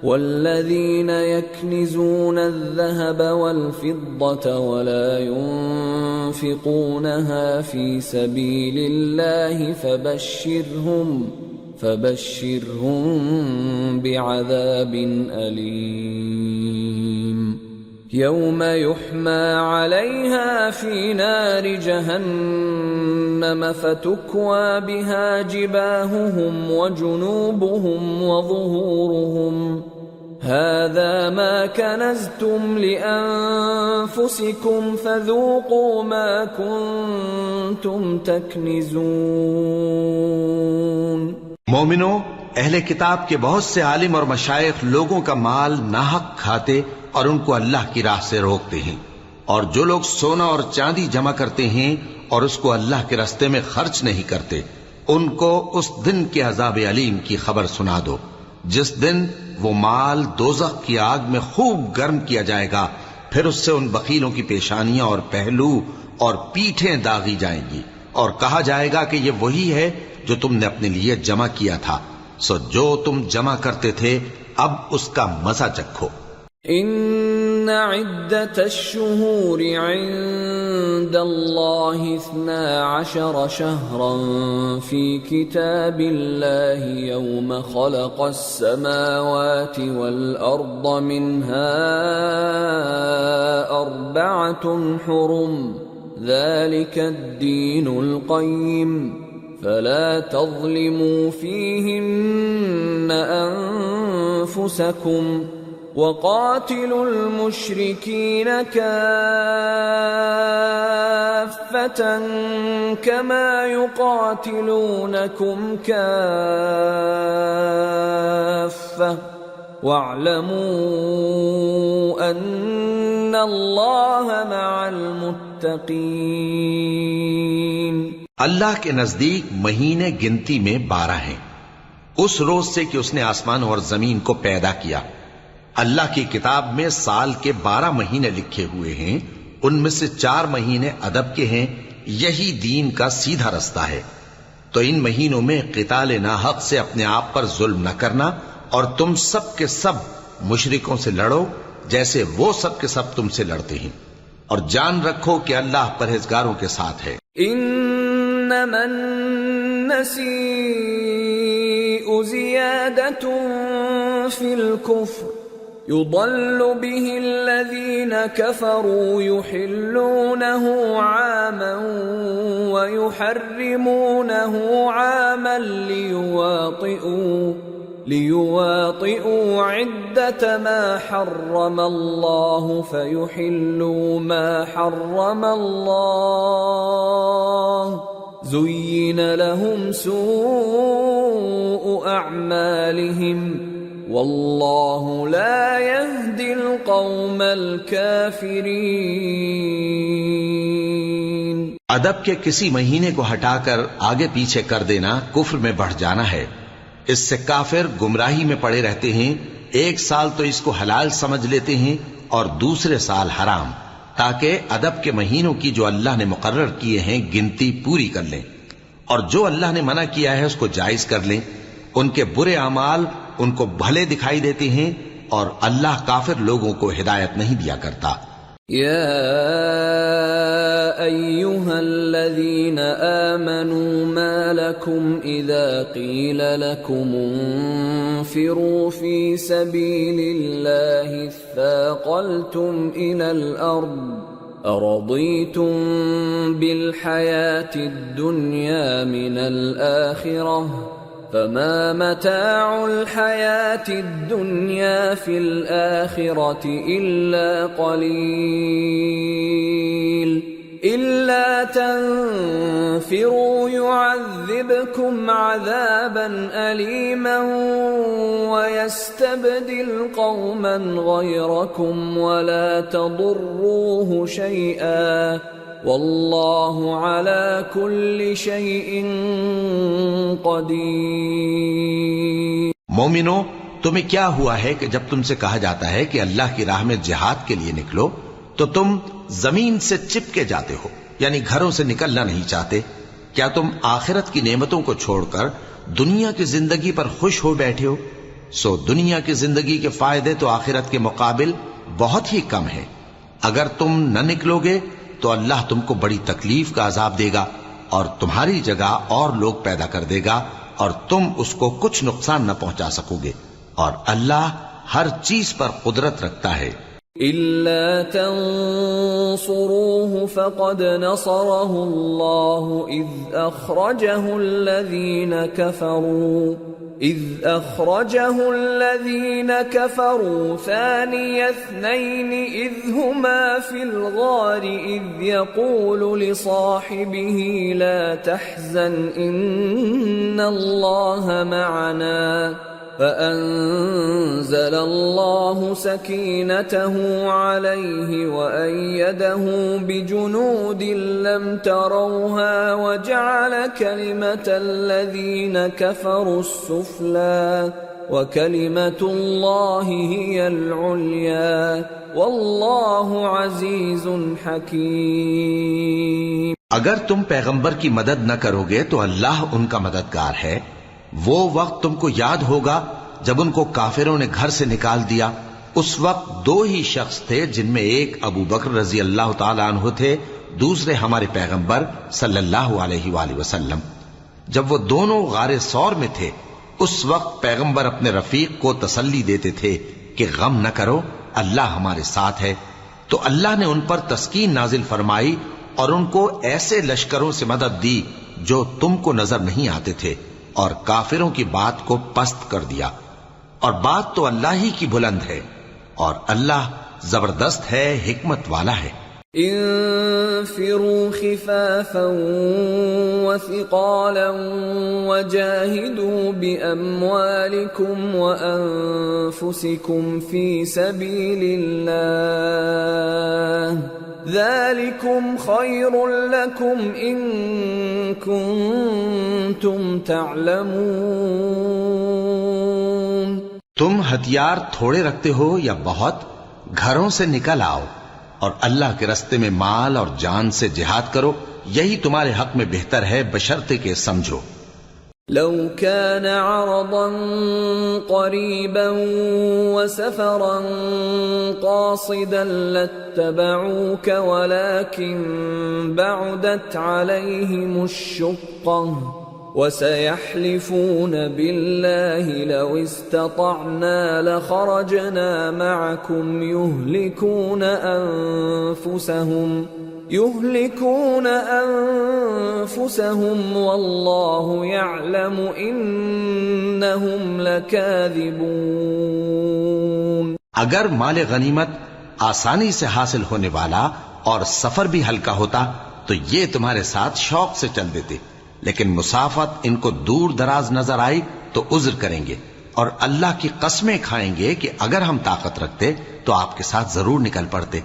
وَالَّذِينَ يَكْنِزُونَ الذَّهَبَ وَالْفِضَّةَ وَلَا يُنْفِقُونَهَا فِي سَبِيلِ اللَّهِ فَبَشِّرْهُم بِعَذَابٍ أَلِيمٍ يوم يحمى عليها في نار جهنم فتكوى بها جباههم وجنوبهم وظهورهم هذا ما كنزتم لأنفسكم فذوقوا ما كنتم تكنزون۔ مومنو، اہل کتاب کے بہت سے عالم اور مشائخ لوگوں کا مال ناحق کھاتے اور ان کو اللہ کی راہ سے روکتے ہیں، اور جو لوگ سونا اور چاندی جمع کرتے ہیں اور اس کو اللہ کے راستے میں خرچ نہیں کرتے، ان کو اس دن کے عذاب علیم کی خبر سنا دو، جس دن وہ مال دوزخ کی آگ میں خوب گرم کیا جائے گا، پھر اس سے ان بخیلوں کی پیشانیاں اور پہلو اور پیٹھیں داغی جائیں گی، اور کہا جائے گا کہ یہ وہی ہے جو تم نے اپنے لیے جمع کیا تھا، سو جو تم جمع کرتے تھے اب اس کا مزہ چکھو۔ ان عدة الشهور عند الله 12 شهرا في كتاب الله يوم خلق السماوات والأرض منها 4 حرم ذلك الدين القيم فلا تظلموا فيهن أنفسكم وقاتلوا المشركين كافة كما يقاتلونكم كافة واعلموا أن الله مع المتقين۔ اللہ کے نزدیک مہینے گنتی میں 12 ہیں، اس روز سے کہ اس نے آسمان اور زمین کو پیدا کیا۔ اللہ کی کتاب میں سال کے 12 مہینے لکھے ہوئے ہیں، ان میں سے 4 مہینے ادب کے ہیں، یہی دین کا سیدھا رستہ ہے۔ تو ان مہینوں میں قتال ناحق سے اپنے آپ پر ظلم نہ کرنا، اور تم سب کے سب مشرکوں سے لڑو جیسے وہ سب کے سب تم سے لڑتے ہیں، اور جان رکھو کہ اللہ پرہیزگاروں کے ساتھ ہے۔ انما النسیء زیادۃ فی الکفر يضل به الذين كفروا يحلونه عاما ويحرمونه عاما ليواطئوا عدة ما حرم الله فيحلوا ما حرم الله زين لهم سوء أعمالهم واللہ لا يهدی القوم الکافرین۔ ادب کے کسی مہینے کو ہٹا کر آگے پیچھے کر دینا کفر میں بڑھ جانا ہے، اس سے کافر گمراہی میں پڑے رہتے ہیں۔ ایک سال تو اس کو حلال سمجھ لیتے ہیں اور دوسرے سال حرام، تاکہ ادب کے مہینوں کی جو اللہ نے مقرر کیے ہیں گنتی پوری کر لیں، اور جو اللہ نے منع کیا ہے اس کو جائز کر لیں۔ ان کے برے اعمال ان کو بھلے دکھائی دیتے ہیں، اور اللہ کافر لوگوں کو ہدایت نہیں دیا کرتا۔ یا ایھا الذین آمنوا ما لکم اذا قیل لکم انفروا فی سبیل اللہ اثاقلتم الی الارض ارضیتم بالحیاة الدنیا من الآخرہ فما متاع الحياة الدنيا في الآخرة إلا قليل إلا تنفروا يعذبكم عذابا أليما ويستبدل قوما غيركم ولا تضروه شيئا واللہ علی کل شیء قدیر۔ مومنو، تمہیں کیا ہوا ہے کہ جب تم سے کہا جاتا ہے کہ اللہ کی راہ میں جہاد کے لیے نکلو تو تم زمین سے چپکے جاتے ہو، یعنی گھروں سے نکلنا نہیں چاہتے؟ کیا تم آخرت کی نعمتوں کو چھوڑ کر دنیا کی زندگی پر خوش ہو بیٹھے ہو؟ سو دنیا کی زندگی کے فائدے تو آخرت کے مقابل بہت ہی کم ہیں۔ اگر تم نہ نکلو گے تو اللہ تم کو بڑی تکلیف کا عذاب دے گا، اور تمہاری جگہ اور لوگ پیدا کر دے گا، اور تم اس کو کچھ نقصان نہ پہنچا سکو گے، اور اللہ ہر چیز پر قدرت رکھتا ہے۔ إِلَّا تَنصُرُوهُ فَقَدْ نَصَرَهُ اللَّهُ إِذْ أَخْرَجَهُ الَّذِينَ كَفَرُوا ثَانِيَ اثْنَيْنِ إِذْ هُمَا فِي الْغَارِ إِذْ يَقُولُ لِصَاحِبِهِ لَا تَحْزَنْ إِنَّ اللَّهَ مَعَنَا فَأَنزَلَ اللَّهُ سَكِينَتَهُ عَلَيْهِ وَأَيَّدَهُ بِجُنُودٍ لَّمْ تَرَوْهَا وَجَعَلَ كَلِمَةَ الَّذِينَ كَفَرُوا السُّفْلَى وَكَلِمَةُ اللَّهِ هِيَ الْعُلْيَا وَاللَّهُ عَزِيزٌ حَكِيمٌ۔ اگر تم پیغمبر کی مدد نہ کرو گے تو اللہ ان کا مددگار ہے۔ وہ وقت تم کو یاد ہوگا جب ان کو کافروں نے گھر سے نکال دیا، اس وقت دو ہی شخص تھے، جن میں ایک ابو بکر رضی اللہ تعالی عنہ تھے، دوسرے ہمارے پیغمبر صلی اللہ علیہ وآلہ وسلم۔ جب وہ دونوں غار ثور میں تھے، اس وقت پیغمبر اپنے رفیق کو تسلی دیتے تھے کہ غم نہ کرو، اللہ ہمارے ساتھ ہے۔ تو اللہ نے ان پر تسکین نازل فرمائی اور ان کو ایسے لشکروں سے مدد دی جو تم کو نظر نہیں آتے تھے، اور کافروں کی بات کو پست کر دیا۔ اور بات تو اللہ ہی کی بلند ہے، اور اللہ زبردست ہے، حکمت والا ہے۔ انفروا خفافا وثقالا وجاهدوا بأموالكم وأنفسكم في سبيل الله ذلكم خير لكم إن كنتم تعلمون۔ تم ہتھیار تھوڑے رکھتے ہو یا بہت، گھروں سے نکل آؤ اور اللہ کے رستے میں مال اور جان سے جہاد کرو، یہی تمہارے حق میں بہتر ہے، بشرطے کہ سمجھو۔ لو كان عرضا قريبا وسفرا قاصدا لاتبعوك ولكن بعدت عليهم الشقة وسيحلفون بالله لو استطعنا لخرجنا معكم يهلكون أنفسهم والله يعلم إنهم لكاذبون۔ اگر مال غنیمت آسانی سے حاصل ہونے والا اور سفر بھی ہلکا ہوتا تو یہ تمہارے ساتھ شوق سے چل دیتے، لیکن مسافت ان کو دور دراز نظر آئی تو عذر کریں گے، اور اللہ کی قسمیں کھائیں گے کہ اگر ہم طاقت رکھتے تو آپ کے ساتھ ضرور نکل پڑتے۔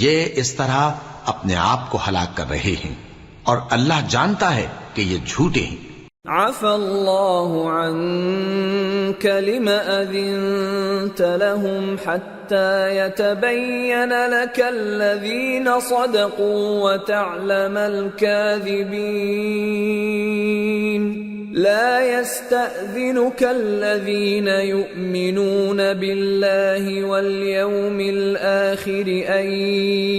یہ اس طرح اپنے آپ کو ہلاک کر رہے ہیں، اور اللہ جانتا ہے کہ یہ جھوٹے ہیں۔ عفى الله عنك لم أذنت لهم حتى يتبين لك الذين صدقوا وتعلم الكاذبين۔ لا يستأذنك الذين يؤمنون بالله واليوم الآخر أن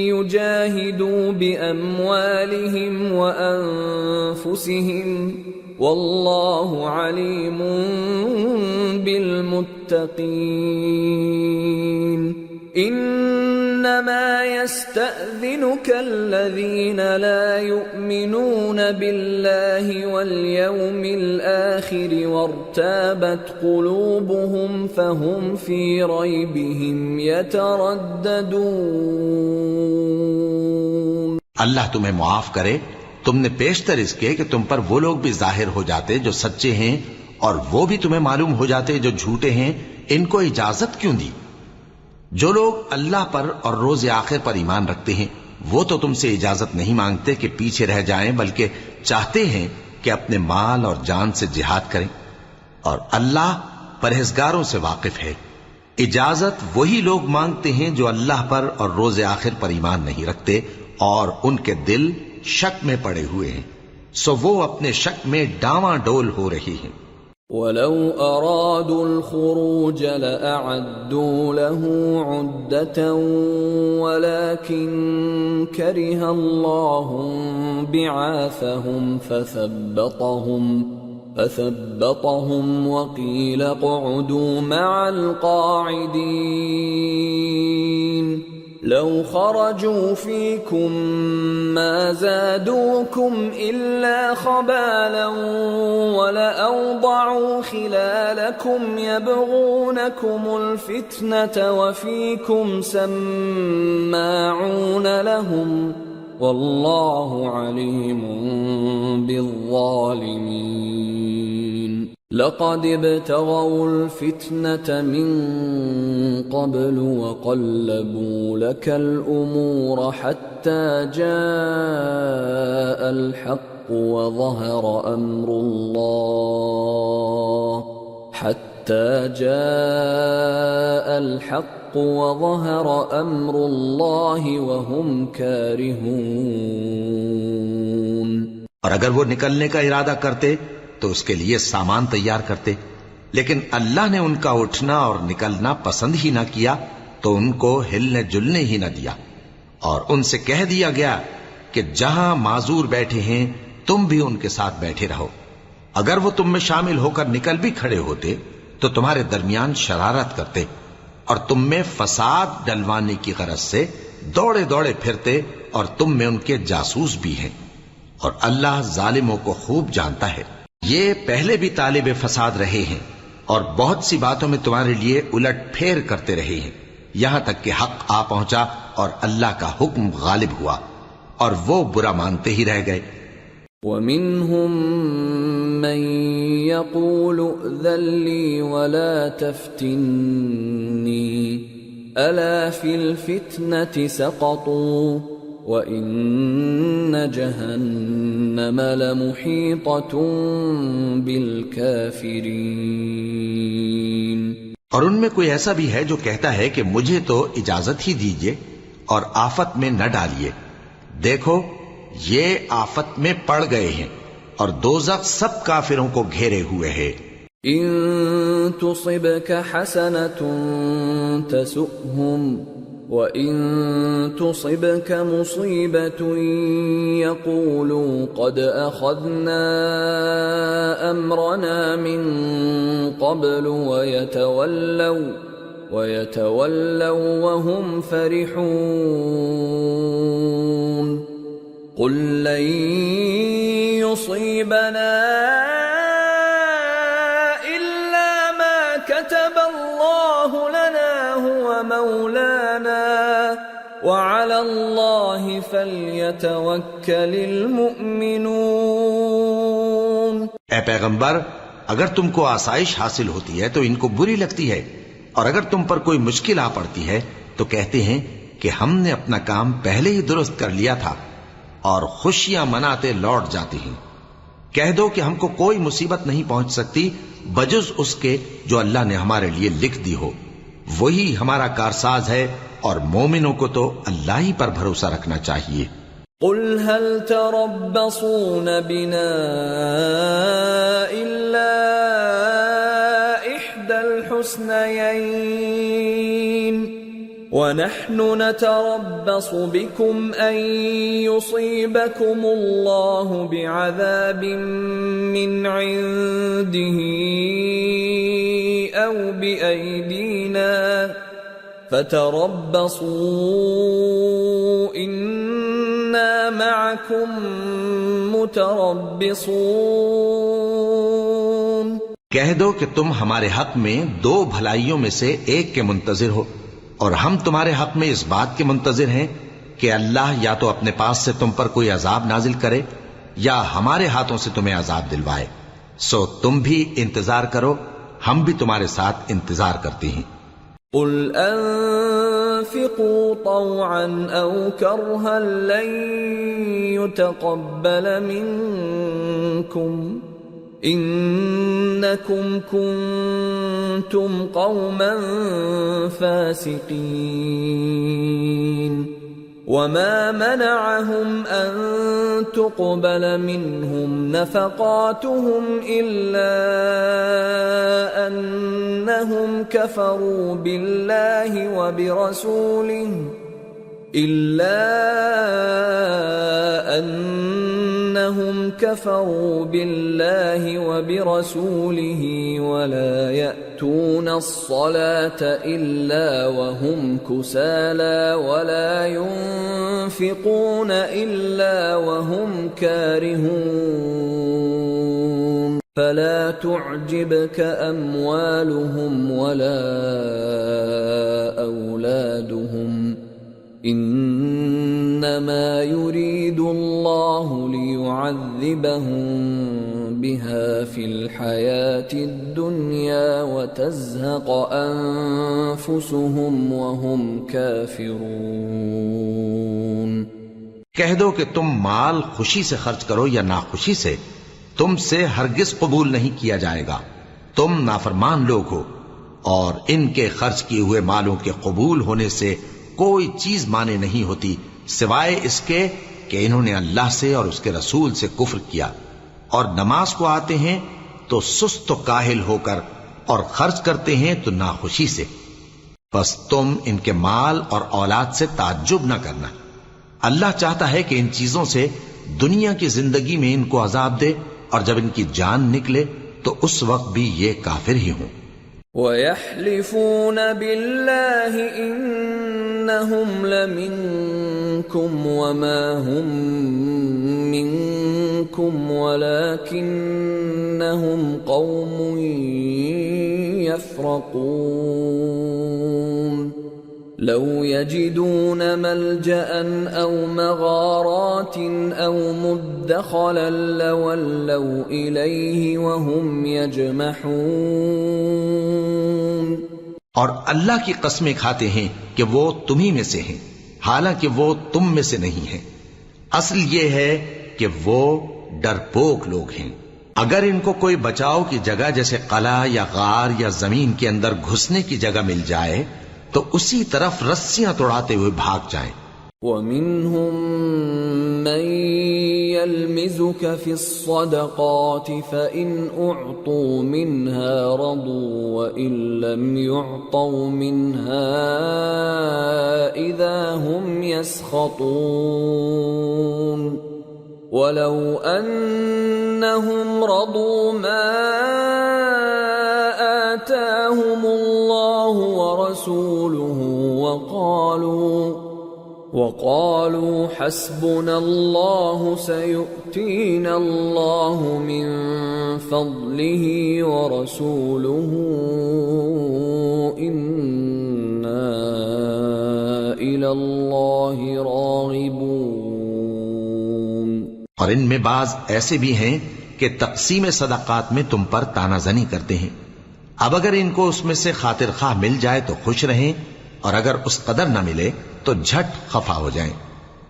يجاهدوا بأموالهم وأنفسهم والله عليم بالمتقين۔ انما يستأذنك الذين لا يؤمنون بالله واليوم الآخر وارتابت قلوبهم فهم في ريبهم يترددون۔ اللہ تمہیں معاف کرے، تم نے پیشتر اس کے کہ تم پر وہ لوگ بھی ظاہر ہو جاتے جو سچے ہیں، اور وہ بھی تمہیں معلوم ہو جاتے جو جھوٹے ہیں۔ ان کو اجازت کیوں دی؟ جو لوگ اللہ پر اور روز آخر پر ایمان رکھتے ہیں وہ تو تم سے اجازت نہیں مانگتے کہ پیچھے رہ جائیں، بلکہ چاہتے ہیں کہ اپنے مال اور جان سے جہاد کریں، اور اللہ پرہیزگاروں سے واقف ہے۔ اجازت وہی لوگ مانگتے ہیں جو اللہ پر اور روز آخر پر ایمان نہیں رکھتے اور ان کے دل شک میں پڑے ہوئے ہیں، سو وہ اپنے شک میں ڈاواں ڈول ہو رہی ہیں۔ وَلَوْ أَرَادُوا الْخُرُوجَ لَأَعَدُّوا لَهُ عُدَّةً وَلَكِنْ كَرِهَ اللَّهُ بِعَاثَهُمْ فَثَبَّطَهُمْ وَقِيلَ اقْعُدُوا مَعَ الْقَاعِدِينَ۔ لو خرجوا فيكم ما زادوكم إلا خبالا ولأوضعوا خلالكم يبغونكم الفتنة وفيكم سماعون لهم والله عليم بالظالمين۔ لقد ابتغوا الفتنة من قبل وقلبوا لك الأمور حتى جاء الحق وظهر أمر الله وهم كارهون۔ اور اگر وہ نکلنے کا ارادہ کرتے تو اس کے لیے سامان تیار کرتے، لیکن اللہ نے ان کا اٹھنا اور نکلنا پسند ہی نہ کیا، تو ان کو ہلنے جلنے ہی نہ دیا، اور ان سے کہہ دیا گیا کہ جہاں معذور بیٹھے ہیں تم بھی ان کے ساتھ بیٹھے رہو۔ اگر وہ تم میں شامل ہو کر نکل بھی کھڑے ہوتے تو تمہارے درمیان شرارت کرتے اور تم میں فساد ڈلوانے کی غرض سے دوڑے دوڑے پھرتے، اور تم میں ان کے جاسوس بھی ہیں، اور اللہ ظالموں کو خوب جانتا ہے۔ یہ پہلے بھی طالب فساد رہے ہیں اور بہت سی باتوں میں تمہارے لیے الٹ پھیر کرتے رہے ہیں، یہاں تک کہ حق آ پہنچا اور اللہ کا حکم غالب ہوا، اور وہ برا مانتے ہی رہ گئے۔ وَمِنْهُمْ مَنْ يَقُولُ ائْذَنْ لِي وَلَا تَفْتِنِّي أَلَا فِي الْفِتْنَةِ سَقَطُوا وَإِنَّ جَهَنَّمَ لَمُحِيطَةٌ بِالْكَافِرِينَ۔ اور ان میں کوئی ایسا بھی ہے جو کہتا ہے کہ مجھے تو اجازت ہی دیجئے اور آفت میں نہ ڈالیے، دیکھو یہ آفت میں پڑ گئے ہیں اور دوزخ سب کافروں کو گھیرے ہوئے ہے۔ ان تصبك حسنة تسؤهم وَإِن تُصِبْكَ مُصِيبَةٌ يَقُولُوا قَدْ أَخَذْنَا أَمْرَنَا مِنْ قَبْلُ وَيَتَوَلَّوْا وَهُمْ فَرِحُونَ قُلْ لَنْ يُصِيبَنَا إِلَّا مَا كَتَبَ اللَّهُ لَنَا هُوَ مَوْلَانَا وَعَلَى اللَّهِ فَلْيَتَوَكَّلِ الْمُؤْمِنُونَ۔ اے پیغمبر، اگر تم کو آسائش حاصل ہوتی ہے تو ان کو بری لگتی ہے، اور اگر تم پر کوئی مشکل آ پڑتی ہے تو کہتے ہیں کہ ہم نے اپنا کام پہلے ہی درست کر لیا تھا، اور خوشیاں مناتے لوٹ جاتے ہیں۔ کہہ دو کہ ہم کو کوئی مصیبت نہیں پہنچ سکتی بجز اس کے جو اللہ نے ہمارے لیے لکھ دی ہو، وہی ہمارا کارساز ہے، اور مومنوں کو تو اللہ ہی پر بھروسہ رکھنا چاہیے۔ قل هل تربصون بنا إلا إحدى الحسنيين ونحن نتربص بكم أن يصيبكم الله بعذاب من عنده أو بأيدينا فتربصوا إنا معكم متربصون۔ کہہ دو کہ تم ہمارے حق میں دو بھلائیوں میں سے ایک کے منتظر ہو، اور ہم تمہارے حق میں اس بات کے منتظر ہیں کہ اللہ یا تو اپنے پاس سے تم پر کوئی عذاب نازل کرے یا ہمارے ہاتھوں سے تمہیں عذاب دلوائے، سو تم بھی انتظار کرو، ہم بھی تمہارے ساتھ انتظار کرتے ہیں۔ قل انفقوا طوعا او کرها لن يتقبل منكم انکم کنتم قوما فاسقین وما منعهم ان تقبل منهم نفقاتهم الا انهم كفروا بالله وبرسوله ولا يأتون الصلاة إلا وهم كسالى ولا ينفقون إلا وهم كارهون فلا تعجبك أموالهم ولا أولادهم انما يريد الله ليعذبهم بها في الحياة الدنيا وتزهق انفسهم وهم كافرون۔ کہہ دو کہ تم مال خوشی سے خرچ کرو یا ناخوشی سے، تم سے ہرگز قبول نہیں کیا جائے گا، تم نافرمان لوگ ہو، اور ان کے خرچ کیے ہوئے مالوں کے قبول ہونے سے کوئی چیز مانے نہیں ہوتی سوائے اس کے کہ انہوں نے اللہ سے اور اس کے رسول سے کفر کیا، اور نماز کو آتے ہیں تو سست و کاہل ہو کر، اور خرچ کرتے ہیں تو ناخوشی سے۔ بس تم ان کے مال اور اولاد سے تعجب نہ کرنا، اللہ چاہتا ہے کہ ان چیزوں سے دنیا کی زندگی میں ان کو عذاب دے، اور جب ان کی جان نکلے تو اس وقت بھی یہ کافر ہی ہوں۔ وَيَحْلِفُونَ بِاللَّهِ إِنَّهُمْ لَمِنكُمْ وَمَا هُمْ مِنكُمْ وَلَكِنَّهُمْ قَوْمٌ يَفْرَقُونَ لَوْ يَجِدُونَ مَلْجَأً أَوْ مَغَارَاتٍ أَوْ مُدَّخَلًا لَوَلَّوْا إِلَيْهِ وَهُمْ يَجْمَحُونَ۔ اور اللہ کی قسمیں کھاتے ہیں کہ وہ تمہیں میں سے ہیں، حالانکہ وہ تم میں سے نہیں ہیں۔ اصل یہ ہے کہ وہ ڈرپوک لوگ ہیں۔ اگر ان کو کوئی بچاؤ کی جگہ جیسے قلعہ یا غار یا زمین کے اندر گھسنے کی جگہ مل جائے تو اسی طرف رسیاں توڑاتے ہوئے بھاگ جائیں۔ وَمِنْهُمْ مَنْ يَلْمِزُكَ فِي الصَّدَقَاتِ فَإِنْ أُعْطُوا مِنْهَا رَضُوا وَإِنْ لَمْ يُعْطَوْا مِنْهَا إِذَا هُمْ يَسْخَطُونَ وَلَوْ أَنَّهُمْ رَضُوا مَا آتَاهُمُ اللَّهُ وَرَسُولُهُ وَقَالُوا حَسْبُنَا اللَّهُ سَيُؤْتِينَا اللَّهُ مِنْ فَضْلِهِ وَرَسُولُهُ إِنَّا إِلَى اللَّهِ رَاغِبُونَ۔ اور ان میں بعض ایسے بھی ہیں کہ تقسیم صدقات میں تم پر تانا زنی کرتے ہیں۔ اب اگر ان کو اس میں سے خاطر خواہ مل جائے تو خوش رہیں، اور اگر اس قدر نہ ملے تو جھٹ خفا ہو جائیں۔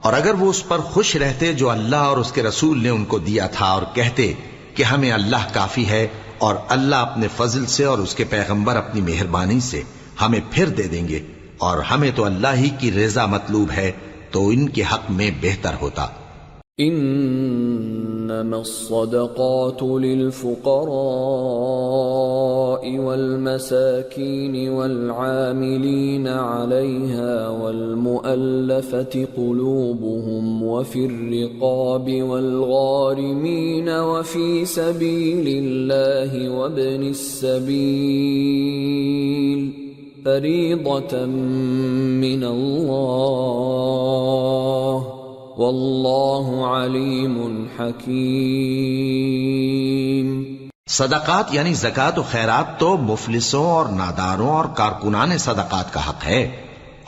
اور اگر وہ اس پر خوش رہتے جو اللہ اور اس کے رسول نے ان کو دیا تھا، اور کہتے کہ ہمیں اللہ کافی ہے، اور اللہ اپنے فضل سے اور اس کے پیغمبر اپنی مہربانی سے ہمیں پھر دے دیں گے، اور ہمیں تو اللہ ہی کی رضا مطلوب ہے، تو ان کے حق میں بہتر ہوتا۔ انما الصدقات للفقراء والمساكين والعاملين عليها والمؤلفة قلوبهم وفي الرقاب والغارمين وفي سبيل الله وابن السبيل فريضة من الله واللہ علیم حکیم۔ صدقات یعنی زکوٰۃ و خیرات تو مفلسوں اور ناداروں اور کارکنان صدقات کا حق ہے،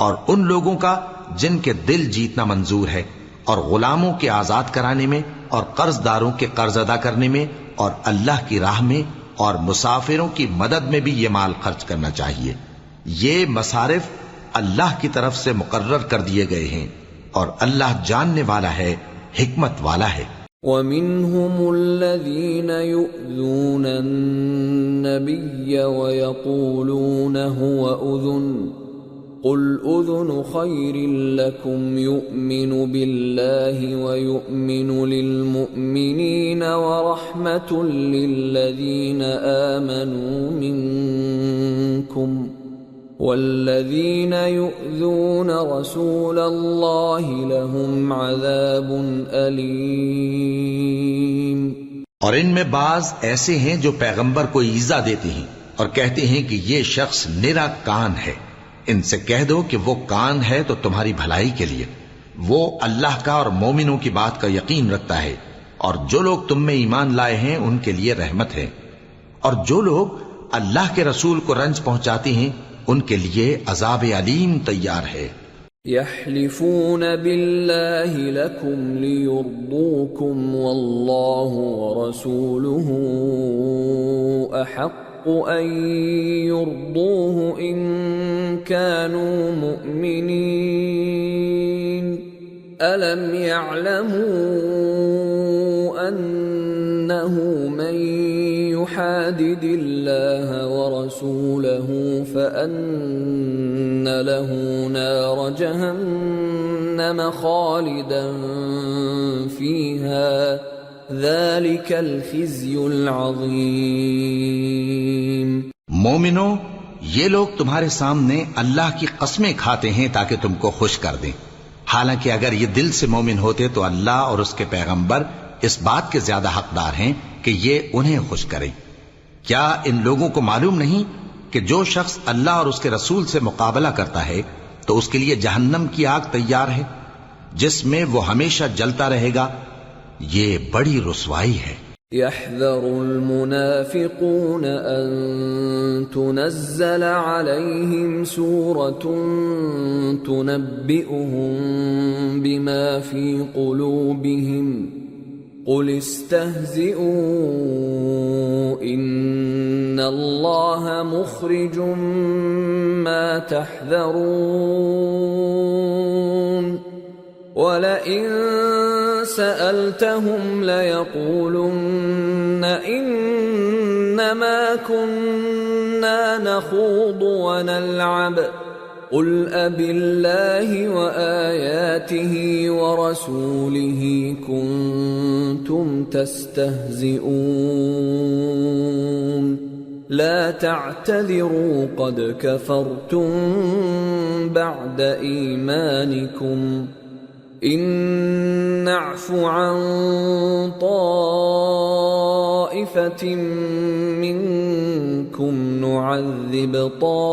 اور ان لوگوں کا جن کے دل جیتنا منظور ہے، اور غلاموں کے آزاد کرانے میں، اور قرض داروں کے قرض ادا کرنے میں، اور اللہ کی راہ میں، اور مسافروں کی مدد میں بھی یہ مال خرچ کرنا چاہیے۔ یہ مصارف اللہ کی طرف سے مقرر کر دیے گئے ہیں، اور اللہ جاننے والا ہے، حکمت والا ہے۔ وَمِنْهُمُ الَّذِينَ يُؤْذُونَ النَّبِيَّ وَيَقُولُونَ هُوَ أُذُنٌ قُلْ أُذُنُ خَيْرٍ لَكُمْ يُؤْمِنُ بِاللَّهِ وَيُؤْمِنُ لِلْمُؤْمِنِينَ وَرَحْمَةٌ لِلَّذِينَ آمَنُوا مِنْكُمْ والذین یؤذون رسول اللہ لهم عذاب علیم۔ اور ان میں بعض ایسے ہیں جو پیغمبر کو ایذا دیتے ہیں اور کہتے ہیں کہ یہ شخص نرا کان ہے۔ ان سے کہہ دو کہ وہ کان ہے تو تمہاری بھلائی کے لیے، وہ اللہ کا اور مومنوں کی بات کا یقین رکھتا ہے، اور جو لوگ تم میں ایمان لائے ہیں ان کے لیے رحمت ہے، اور جو لوگ اللہ کے رسول کو رنج پہنچاتے ہیں ان کے لیے عذاب علیم تیار ہے۔ یحلفون باللہ لکم لیرضوکم واللہ ورسولہ احق ان یرضوہ ان كانوا مؤمنین الم یعلموا انہ من يحادد الله ورسوله فأن له نار جهنم خالدا فيها ذلك الخزي العظيم۔ مومنوں، یہ لوگ تمہارے سامنے اللہ کی قسمیں کھاتے ہیں تاکہ تم کو خوش کر دیں، حالانکہ اگر یہ دل سے مومن ہوتے تو اللہ اور اس کے پیغمبر اس بات کے زیادہ حقدار ہیں کہ یہ انہیں خوش کریں۔ کیا ان لوگوں کو معلوم نہیں کہ جو شخص اللہ اور اس کے رسول سے مقابلہ کرتا ہے تو اس کے لیے جہنم کی آگ تیار ہے جس میں وہ ہمیشہ جلتا رہے گا، یہ بڑی رسوائی ہے۔ يحذر المنافقون أن تنزل عليهم سورة تنبئهم بما في قلوبهم قل استهزئوا إن الله مخرج ما تحذرون وَلَئِن سَأَلْتَهُمْ لَيَقُولُنَّ إِنَّمَا كُنَّا نَخُوضُ وَنَلْعَبُ قُلْ أَبِاللَّهِ وَآيَاتِهِ وَرَسُولِهِ كُنتُمْ تَسْتَهْزِئُونَ لَا تَعْتَذِرُوا قَدْ كَفَرْتُمْ بَعْدَ إِيمَانِكُمْ إن نعف عن طائفة منكم نعذب طائفة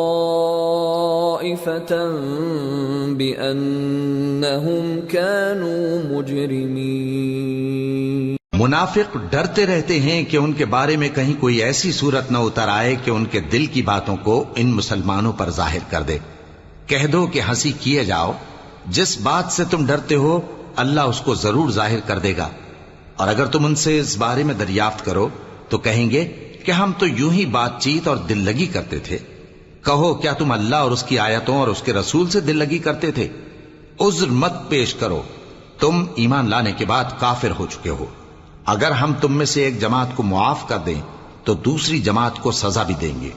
بأنهم كانوا مجرمين۔ منافق ڈرتے رہتے ہیں کہ ان کے بارے میں کہیں کوئی ایسی صورت نہ اتر آئے کہ ان کے دل کی باتوں کو ان مسلمانوں پر ظاہر کر دے۔ کہہ دو کہ ہنسی کیے جاؤ، جس بات سے تم ڈرتے ہو اللہ اس کو ضرور ظاہر کر دے گا، اور اگر تم ان سے اس بارے میں دریافت کرو تو کہیں گے کہ ہم تو یوں ہی بات چیت اور دل لگی کرتے تھے۔ کہو کیا تم اللہ اور اس کی آیتوں اور اس کے رسول سے دل لگی کرتے تھے؟ عذر مت پیش کرو، تم ایمان لانے کے بعد کافر ہو چکے ہو۔ اگر ہم تم میں سے ایک جماعت کو معاف کر دیں تو دوسری جماعت کو سزا بھی دیں گے،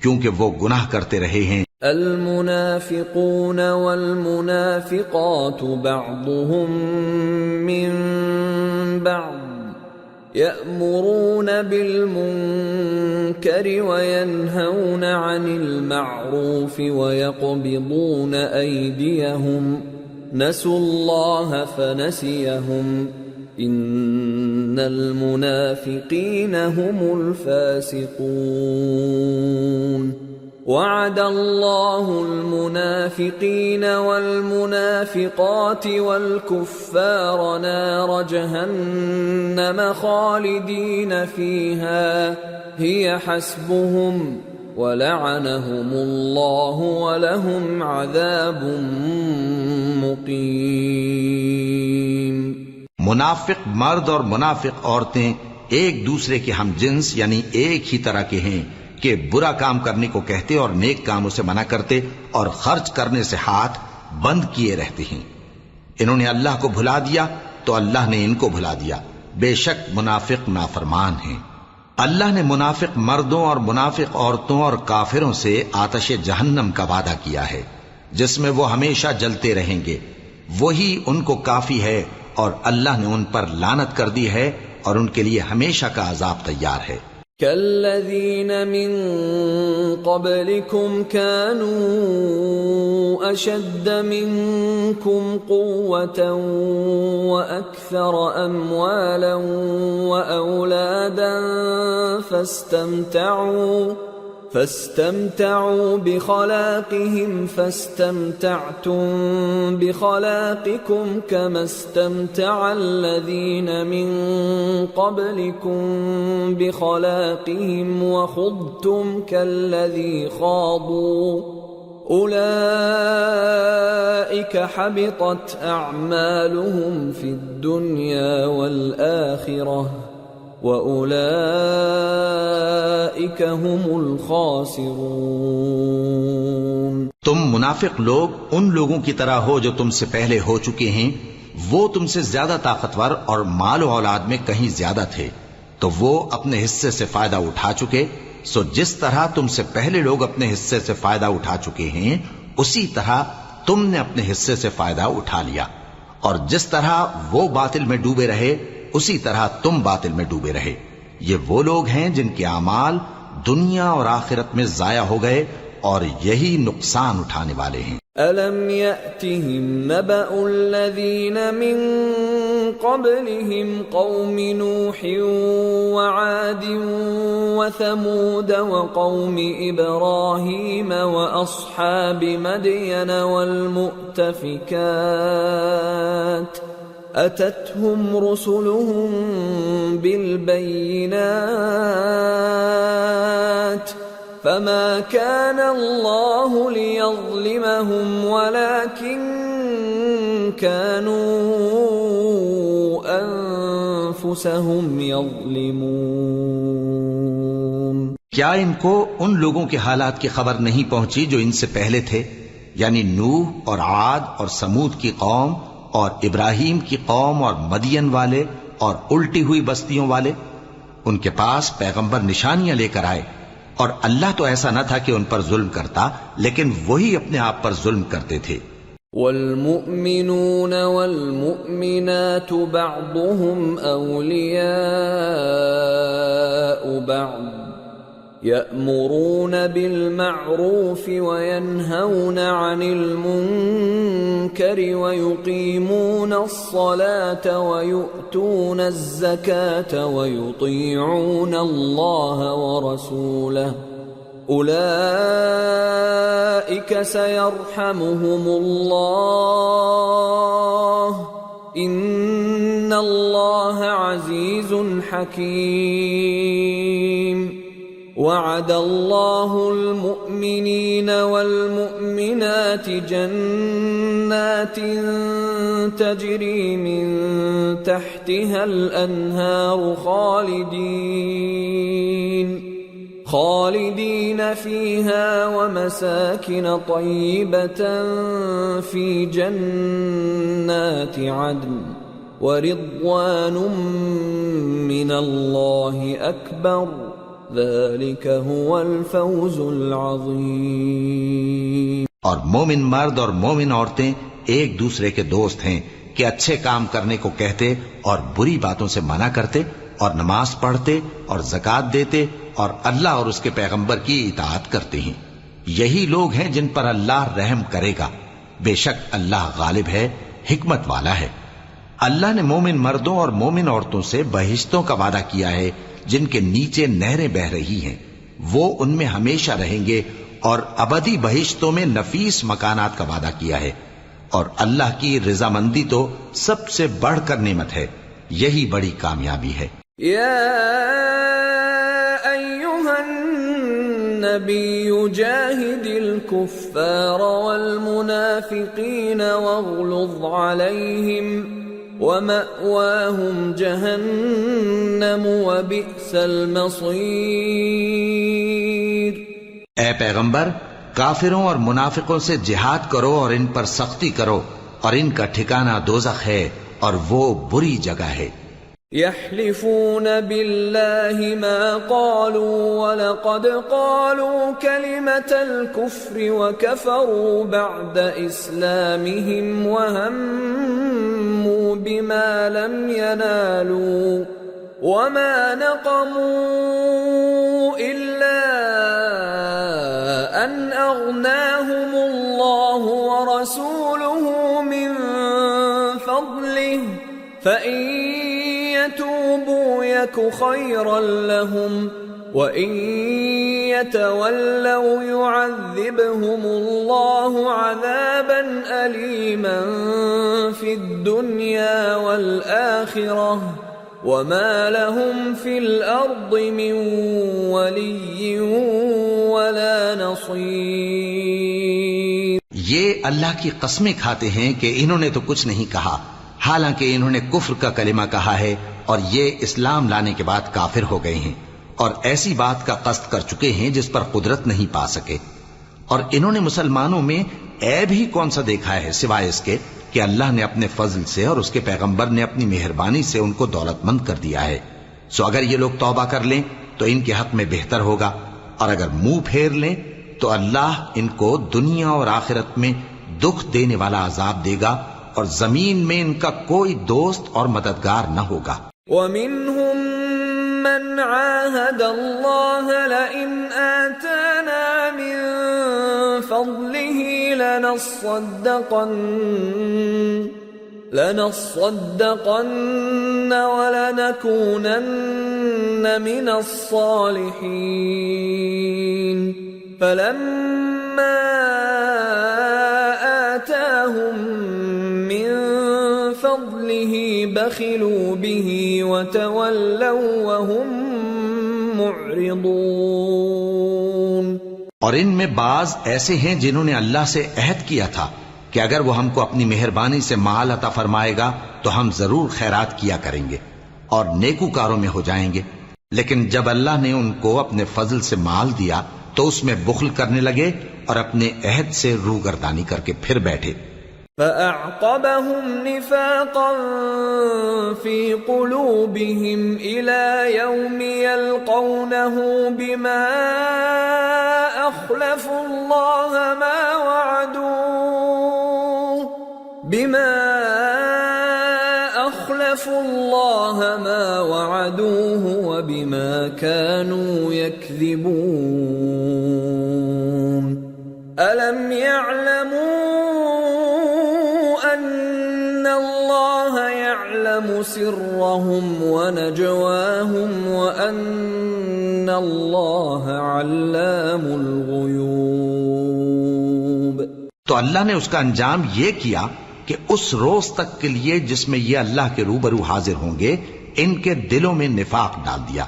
کیونکہ وہ گناہ کرتے رہے ہیں۔ المنافقون والمنافقات بعضهم من بعض يأمرون بالمنكر وينهون عن المعروف ويقبضون أيديهم نسوا الله فنسيهم إن المنافقين هم الفاسقون وعد الله المنافقين والمنافقات والكفار نار جهنم خالدين فيها هي حسبهم ولعنهم الله ولهم عذاب مقيم۔ منافق مرد اور منافق عورتیں ایک دوسرے کے ہم جنس یعنی ایک ہی طرح کے ہیں کہ برا کام کرنے کو کہتے اور نیک کاموں سے منع کرتے اور خرچ کرنے سے ہاتھ بند کیے رہتے ہیں۔ انہوں نے اللہ کو بھلا دیا تو اللہ نے ان کو بھلا دیا، بے شک منافق نافرمان ہیں۔ اللہ نے منافق مردوں اور منافق عورتوں اور کافروں سے آتش جہنم کا وعدہ کیا ہے جس میں وہ ہمیشہ جلتے رہیں گے، وہی ان کو کافی ہے، اور اللہ نے ان پر لعنت کر دی ہے اور ان کے لیے ہمیشہ کا عذاب تیار ہے۔ كالذين من قبلكم كانوا أشد منكم قوة وأكثر أموالا وأولادا فاستمتعوا بخلاقهم فاستمتعتم بخلاقكم كما استمتع الذين من قبلكم بخلاقهم وخضتم كالذي خاضوا أولئك حبطت أعمالهم في الدنيا والآخرة وَأُولَئِكَ هُمُ الْخَاسِرُونَ۔ تم منافق لوگ ان لوگوں کی طرح ہو جو تم سے پہلے ہو چکے ہیں، وہ تم سے زیادہ طاقتور اور مال و اولاد میں کہیں زیادہ تھے، تو وہ اپنے حصے سے فائدہ اٹھا چکے، سو جس طرح تم سے پہلے لوگ اپنے حصے سے فائدہ اٹھا چکے ہیں اسی طرح تم نے اپنے حصے سے فائدہ اٹھا لیا، اور جس طرح وہ باطل میں ڈوبے رہے اسی طرح تم باطل میں ڈوبے رہے۔ یہ وہ لوگ ہیں جن کے اعمال دنیا اور آخرت میں ضائع ہو گئے اور یہی نقصان اٹھانے والے ہیں۔ أَلَمْ يَأْتِهِمْ نَبَأُ الَّذِينَ مِنْ قَبْلِهِمْ قَوْمِ نُوحٍ وَعَادٍ وَثَمُودَ وَقَوْمِ إِبْرَاهِيمَ وَأَصْحَابِ مَدْيَنَ وَالْمُؤْتَفِكَاتِ أَتَتْهُمْ رُسُلُهُم بِالْبَيِّنَاتِ فَمَا كَانَ اللَّهُ لِيَظْلِمَهُمْ وَلَكِنْ كَانُوا أَنفُسَهُمْ يَظْلِمُونَ۔ کیا ان کو ان لوگوں کے حالات کی خبر نہیں پہنچی جو ان سے پہلے تھے، یعنی نوح اور عاد اور سمود کی قوم اور ابراہیم کی قوم اور مدین والے اور الٹی ہوئی بستیوں والے؟ ان کے پاس پیغمبر نشانیاں لے کر آئے، اور اللہ تو ایسا نہ تھا کہ ان پر ظلم کرتا، لیکن وہی اپنے آپ پر ظلم کرتے تھے۔ والمؤمنون والمؤمنات بعضهم أولياء بعض يأمرون بالمعروف وينهون عن المنكر ويقيمون الصلاة ويؤتون الزكاة ويطيعون الله ورسوله أولئك سيرحمهم الله إن الله عزيز حكيم وعد الله المؤمنين والمؤمنات جنات تجري من تحتها الأنهار خالدين فيها ومساكن طيبة في جنات عدن ورضوان من الله أكبر ذلك هو الفوز العظیم۔ اور مومن مرد اور مومن عورتیں ایک دوسرے کے دوست ہیں کہ اچھے کام کرنے کو کہتے اور بری باتوں سے منع کرتے اور نماز پڑھتے اور زکوٰۃ دیتے اور اللہ اور اس کے پیغمبر کی اطاعت کرتے ہیں۔ یہی لوگ ہیں جن پر اللہ رحم کرے گا، بے شک اللہ غالب ہے، حکمت والا ہے۔ اللہ نے مومن مردوں اور مومن عورتوں سے بہشتوں کا وعدہ کیا ہے جن کے نیچے نہریں بہ رہی ہیں، وہ ان میں ہمیشہ رہیں گے، اور ابدی بہشتوں میں نفیس مکانات کا وعدہ کیا ہے، اور اللہ کی رضامندی تو سب سے بڑھ کر نعمت ہے، یہی بڑی کامیابی ہے۔ یا ایھا النبی جاہد الکفار والمنافقین واغلظ علیہم وَمَأْوَاهُمْ جَهَنَّمُ وَبِئْسَ الْمَصِيرُ۔ اے پیغمبر، کافروں اور منافقوں سے جہاد کرو اور ان پر سختی کرو، اور ان کا ٹھکانہ دوزخ ہے اور وہ بری جگہ ہے۔ يحلفون بالله ما قالوا ولقد قالوا كلمة الكفر وكفروا بعد إسلامهم وهموا بما لم ينالوا وما نقموا إلا أن أغناهم الله ورسوله من فضله فإن يتوبوا يك خيرا لهم وإن يتولوا يعذبهم الله عذابا أليما في الدنيا والآخرة وما لهم في الأرض من ولي ولا نصير۔ یہ اللہ کی قسمیں کھاتے ہیں کہ انہوں نے تو کچھ نہیں کہا، حالانکہ انہوں نے کفر کا کلمہ کہا ہے اور یہ اسلام لانے کے بعد کافر ہو گئے ہیں، اور ایسی بات کا قصد کر چکے ہیں جس پر قدرت نہیں پا سکے۔ اور انہوں نے مسلمانوں میں عیب ہی کون سا دیکھا ہے سوائے اس کے کہ اللہ نے اپنے فضل سے اور اس کے پیغمبر نے اپنی مہربانی سے ان کو دولت مند کر دیا ہے۔ سو اگر یہ لوگ توبہ کر لیں تو ان کے حق میں بہتر ہوگا، اور اگر منہ پھیر لیں تو اللہ ان کو دنیا اور آخرت میں دکھ دینے والا عذاب دے گا، اور زمین میں ان کا کوئی دوست اور مددگار نہ ہوگا۔ وَمِنْهُمْ مَنْ عَاهَدَ اللَّهَ لَئِنْ آتَانَا مِنْ فضله لنصدقن ولنكونن من الصالحين فلما آتاهم من فضله بخلوا به وتولوا وهم معرضون۔ اور ان میں بعض ایسے ہیں جنہوں نے اللہ سے عہد کیا تھا کہ اگر وہ ہم کو اپنی مہربانی سے مال عطا فرمائے گا تو ہم ضرور خیرات کیا کریں گے اور نیکوکاروں میں ہو جائیں گے، لیکن جب اللہ نے ان کو اپنے فضل سے مال دیا تو اس میں بخل کرنے لگے اور اپنے عہد سے روگردانی کر کے پھر بیٹھے۔ فأعقبهم نفاقا في قلوبهم إلى يوم يلقونه بما أخلفوا الله ما وعدوه وبما كانوا يكذبون ألم يعلموا أن الله يعلم سرهم ونجواهم وأن الله علام الغيوب۔ تو اللہ نے اس کا انجام یہ کیا کہ اس روز تک کے لیے جس میں یہ اللہ کے روبرو حاضر ہوں گے ان کے دلوں میں نفاق ڈال دیا،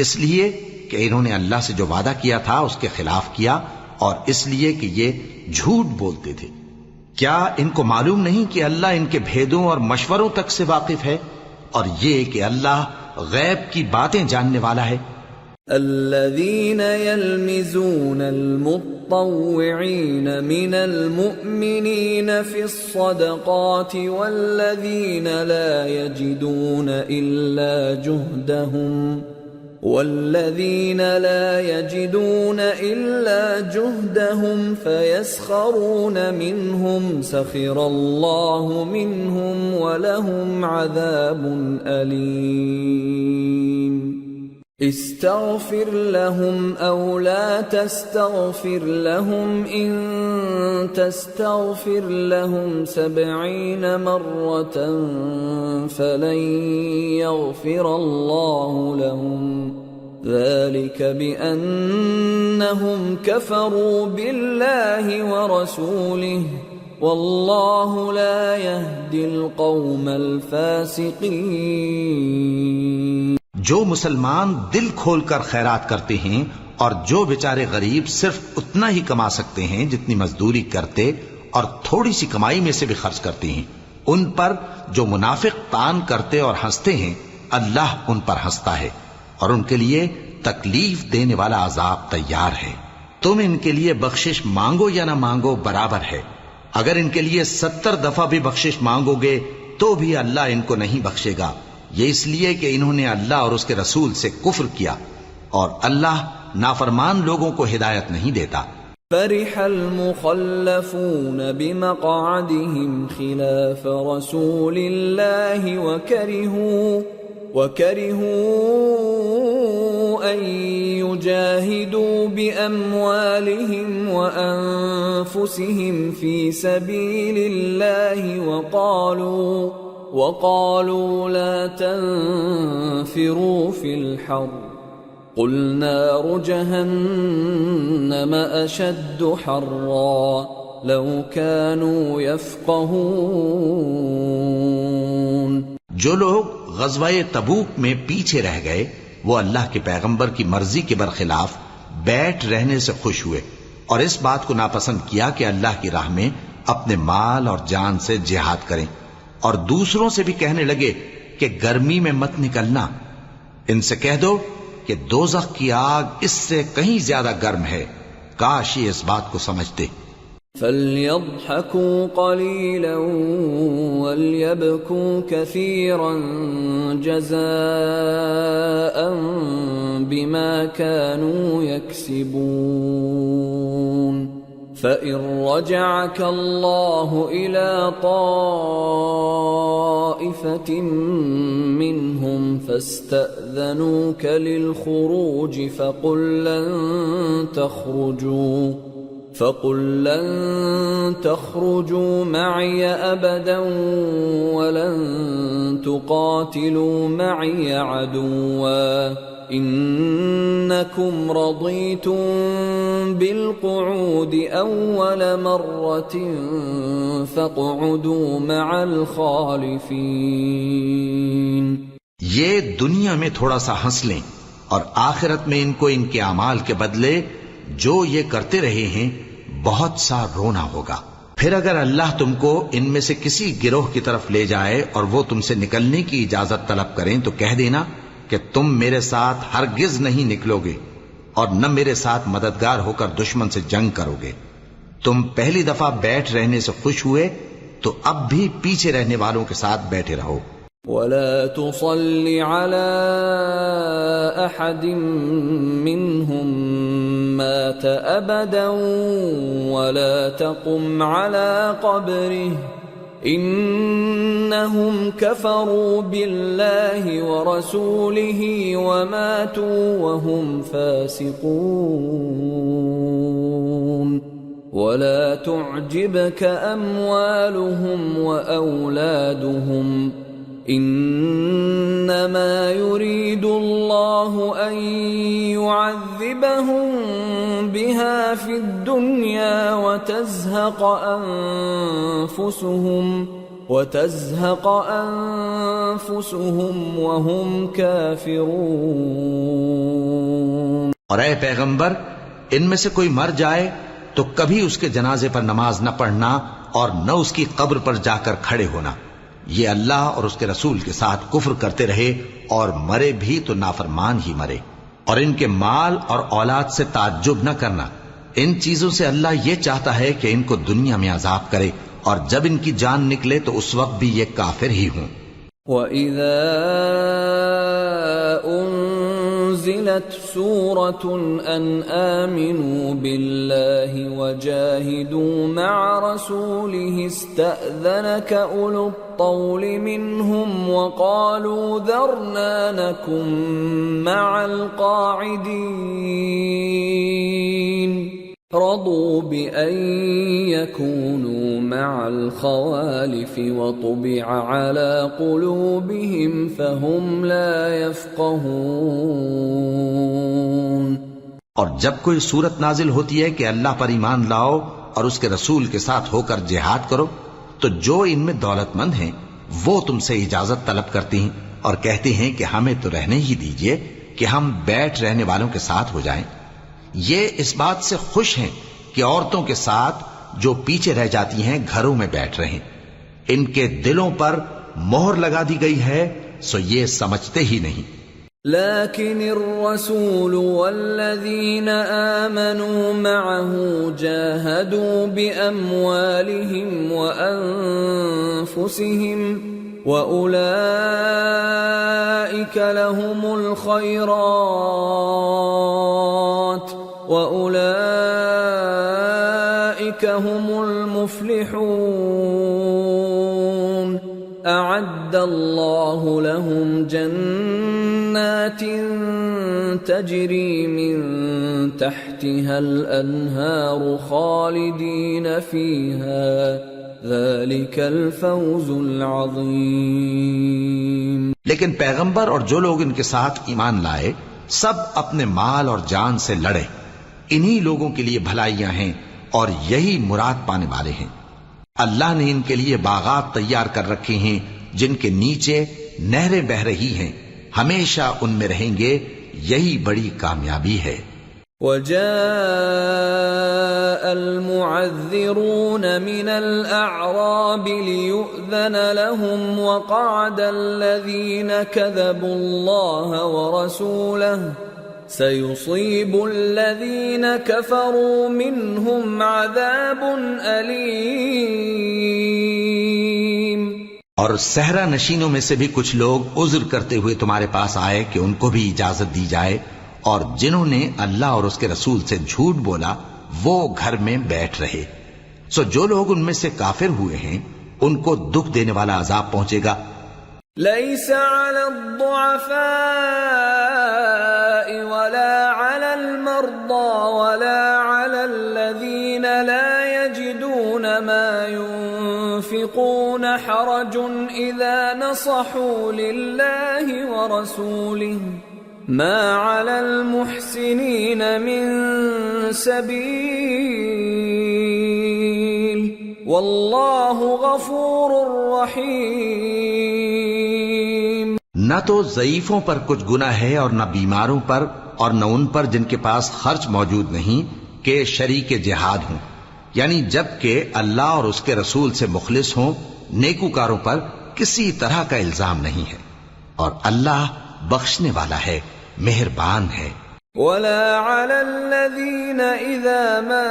اس لیے کہ انہوں نے اللہ سے جو وعدہ کیا تھا اس کے خلاف کیا، اور اس لیے کہ یہ جھوٹ بولتے تھے۔ کیا ان کو معلوم نہیں کہ اللہ ان کے بھیدوں اور مشوروں تک سے واقف ہے، اور یہ کہ اللہ غیب کی باتیں جاننے والا ہے۔ الذين يلمزون المطوعين من المؤمنين في الصدقات والذين لا يجدون إلا جهدهم فيسخرون منهم سخر الله منهم ولهم عذاب أليم استغفر لهم أو لا تستغفر لهم إن تستغفر لهم 70 مرة فلن يغفر الله لهم ذلك بأنهم كفروا بالله ورسوله والله لا يهدي القوم الفاسقين۔ جو مسلمان دل کھول کر خیرات کرتے ہیں اور جو بیچارے غریب صرف اتنا ہی کما سکتے ہیں جتنی مزدوری کرتے اور تھوڑی سی کمائی میں سے بھی خرچ کرتے ہیں، ان پر جو منافق تان کرتے اور ہنستے ہیں اللہ ان پر ہنستا ہے اور ان کے لیے تکلیف دینے والا عذاب تیار ہے۔ تم ان کے لیے بخشش مانگو یا نہ مانگو برابر ہے، اگر ان کے لیے 70 دفعہ بھی بخشش مانگو گے تو بھی اللہ ان کو نہیں بخشے گا، یہ اس لیے کہ انہوں نے اللہ اور اس کے رسول سے کفر کیا، اور اللہ نافرمان لوگوں کو ہدایت نہیں دیتا۔ فرح المخلفون بمقعدهم خلاف رسول الله وكرهوا أن يجاهدوا بأموالهم وأنفسهم في سبيل الله وقالوا لا تنفروا في الحر قل نار جهنم أشد حرا لو كانوا يفقهون۔ جو لوگ غزوہ تبوک میں پیچھے رہ گئے وہ اللہ کے پیغمبر کی مرضی کے برخلاف بیٹھ رہنے سے خوش ہوئے اور اس بات کو ناپسند کیا کہ اللہ کی راہ میں اپنے مال اور جان سے جہاد کریں، اور دوسروں سے بھی کہنے لگے کہ گرمی میں مت نکلنا۔ ان سے کہہ دو کہ دوزخ کی آگ اس سے کہیں زیادہ گرم ہے، کاش یہ اس بات کو سمجھتے۔ فَلْيَضْحَكُوا قَلِيلًا وَلْيَبْكُوا كَثِيرًا جَزَاءً بِمَا كَانُوا يَكْسِبُونَ۔ فَإِن رَّجَعَكَ اللَّهُ إِلَى طَائِفَةٍ مِّنْهُمْ فَاسْتَأْذَنُوكَ لِلْخُرُوجِ فَقُل لَّن فقل لن تخرجوا معي أبدا ولن تقاتلوا معي عدوا إنكم رضيتم بالقعود أول مرة فاقعدوا مع الخالفين. یہ دنیا میں تھوڑا سا ہنس لیں اور آخرت میں ان کو ان کے اعمال کے بدلے جو یہ کرتے رہے ہیں بہت سا رونا ہوگا. پھر اگر اللہ تم کو ان میں سے کسی گروہ کی طرف لے جائے اور وہ تم سے نکلنے کی اجازت طلب کریں تو کہہ دینا کہ تم میرے ساتھ ہرگز نہیں نکلو گے اور نہ میرے ساتھ مددگار ہو کر دشمن سے جنگ کرو گے. تم پہلی دفعہ بیٹھ رہنے سے خوش ہوئے تو اب بھی پیچھے رہنے والوں کے ساتھ بیٹھے رہو. ولا تصل على أحد منهم مات أبدا ولا تقم على قبره إنهم كفروا بالله ورسوله وماتوا وهم فاسقون. ولا تعجبك أموالهم وأولادهم إنما يريد الله أن يعذبهم بها في الدنيا وتزهق أنفسهم وهم كافرون. اور اے پیغمبر ان میں سے کوئی مر جائے تو کبھی اس کے جنازے پر نماز نہ پڑھنا اور نہ اس کی قبر پر جا کر کھڑے ہونا. یہ اللہ اور اس کے رسول کے ساتھ کفر کرتے رہے اور مرے بھی تو نافرمان ہی مرے. اور ان کے مال اور اولاد سے تعجب نہ کرنا. ان چیزوں سے اللہ یہ چاہتا ہے کہ ان کو دنیا میں عذاب کرے اور جب ان کی جان نکلے تو اس وقت بھی یہ کافر ہی ہوں. وَإِذَا أُنزِلَتْ سُورَةٌ أَنْ آمِنُوا بِاللَّهِ وَجَاهِدُوا مَعَ رَسُولِهِ اسْتَأْذَنَكَ أُولُو الطَّوْلِ مِنْهُمْ وَقَالُوا ذَرْنَا نَكُنْ مَعَ الْقَاعِدِينَ رضوا بأن يكونوا مع الخوالف وطبع على قلوبهم فهم لا يفقهون. اور جب کوئی صورت نازل ہوتی ہے کہ اللہ پر ایمان لاؤ اور اس کے رسول کے ساتھ ہو کر جہاد کرو تو جو ان میں دولت مند ہیں وہ تم سے اجازت طلب کرتی ہیں اور کہتے ہیں کہ ہمیں تو رہنے ہی دیجئے کہ ہم بیٹھ رہنے والوں کے ساتھ ہو جائیں. یہ اس بات سے خوش ہیں کہ عورتوں کے ساتھ جو پیچھے رہ جاتی ہیں گھروں میں بیٹھ رہیں. ان کے دلوں پر مہر لگا دی گئی ہے سو یہ سمجھتے ہی نہیں. لكن الرسول والذين آمنوا معه جاهدوا بأموالهم وأنفسهم وأولئك لهم الخيرات وأولئك هم المفلحون. أعد الله لهم جنات تجري من تحتها الأنهار خالدين فيها ذلك الفوز العظيم. لیکن پیغمبر اور جو لوگ ان کے ساتھ ایمان لائے سب اپنے مال اور جان سے لڑے. انہی لوگوں کے لیے بھلائیاں ہیں اور یہی مراد پانے والے ہیں. اللہ نے ان کے لیے باغات تیار کر رکھے ہیں جن کے نیچے نہریں بہ رہی ہیں. ہمیشہ ان میں رہیں گے. یہی بڑی کامیابی ہے. وجاء المعذرون من الأعراب ليؤذن لهم وقعد الذين كذبوا الله ورسوله سيصيب الذين كفروا منهم عذاب أليم. اور صحرا نشینوں میں سے بھی کچھ لوگ عذر کرتے ہوئے تمہارے پاس آئے کہ ان کو بھی اجازت دی جائے، اور جنہوں نے اللہ اور اس کے رسول سے جھوٹ بولا وہ گھر میں بیٹھ رہے. سو جو لوگ ان میں سے کافر ہوئے ہیں ان کو دکھ دینے والا عذاب پہنچے گا. ليس على الضعفاء ولا على المرضى ولا على على الذين لا يجدون ما ينفقون حرج إذا نصحوا لله ورسوله ما على المحسنين من سبيل والله غفور رحيم. نہ تو ضعیفوں پر کچھ گناہ ہے اور نہ بیماروں پر اور نہ ان پر جن کے پاس خرچ موجود نہیں کہ شریک جہاد ہوں، یعنی جب کہ اللہ اور اس کے رسول سے مخلص ہوں، نیکوکاروں پر کسی طرح کا الزام نہیں ہے، اور اللہ بخشنے والا ہے، مہربان ہے. ولا على الذين إذا ما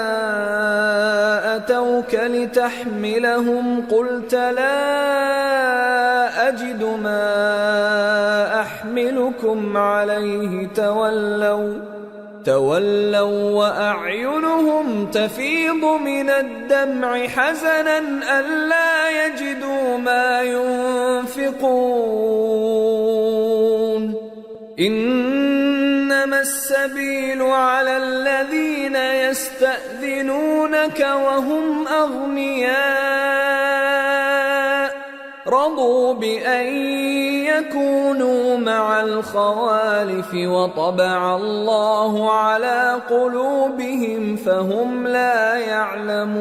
أتوك لتحملهم قلت لا أجد ما أحملكم عليه تولوا وأعينهم تفيض من الدمع حزنا ألا يجدوا ما ينفقون. إنما السبيل على الذين يستأذنونك وهم أغنياء رضوا بأن يكونوا مع الخوالف وطبع الله على قلوبهم فهم لا يعلمون.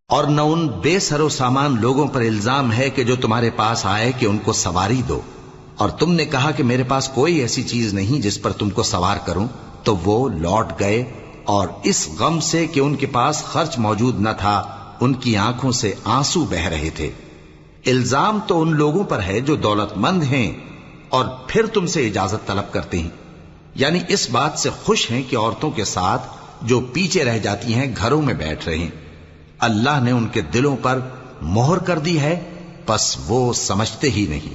اور نہ ان بے سر و سامان لوگوں پر الزام ہے کہ جو تمہارے پاس آئے کہ ان کو سواری دو، اور تم نے کہا کہ میرے پاس کوئی ایسی چیز نہیں جس پر تم کو سوار کروں، تو وہ لوٹ گئے، اور اس غم سے کہ ان کے پاس خرچ موجود نہ تھا ان کی آنکھوں سے آنسو بہ رہے تھے. الزام تو ان لوگوں پر ہے جو دولت مند ہیں اور پھر تم سے اجازت طلب کرتے ہیں، یعنی اس بات سے خوش ہیں کہ عورتوں کے ساتھ جو پیچھے رہ جاتی ہیں گھروں میں بیٹھ رہے ہیں. اللہ نے ان کے دلوں پر مہر کر دی ہے، پس وہ سمجھتے ہی نہیں.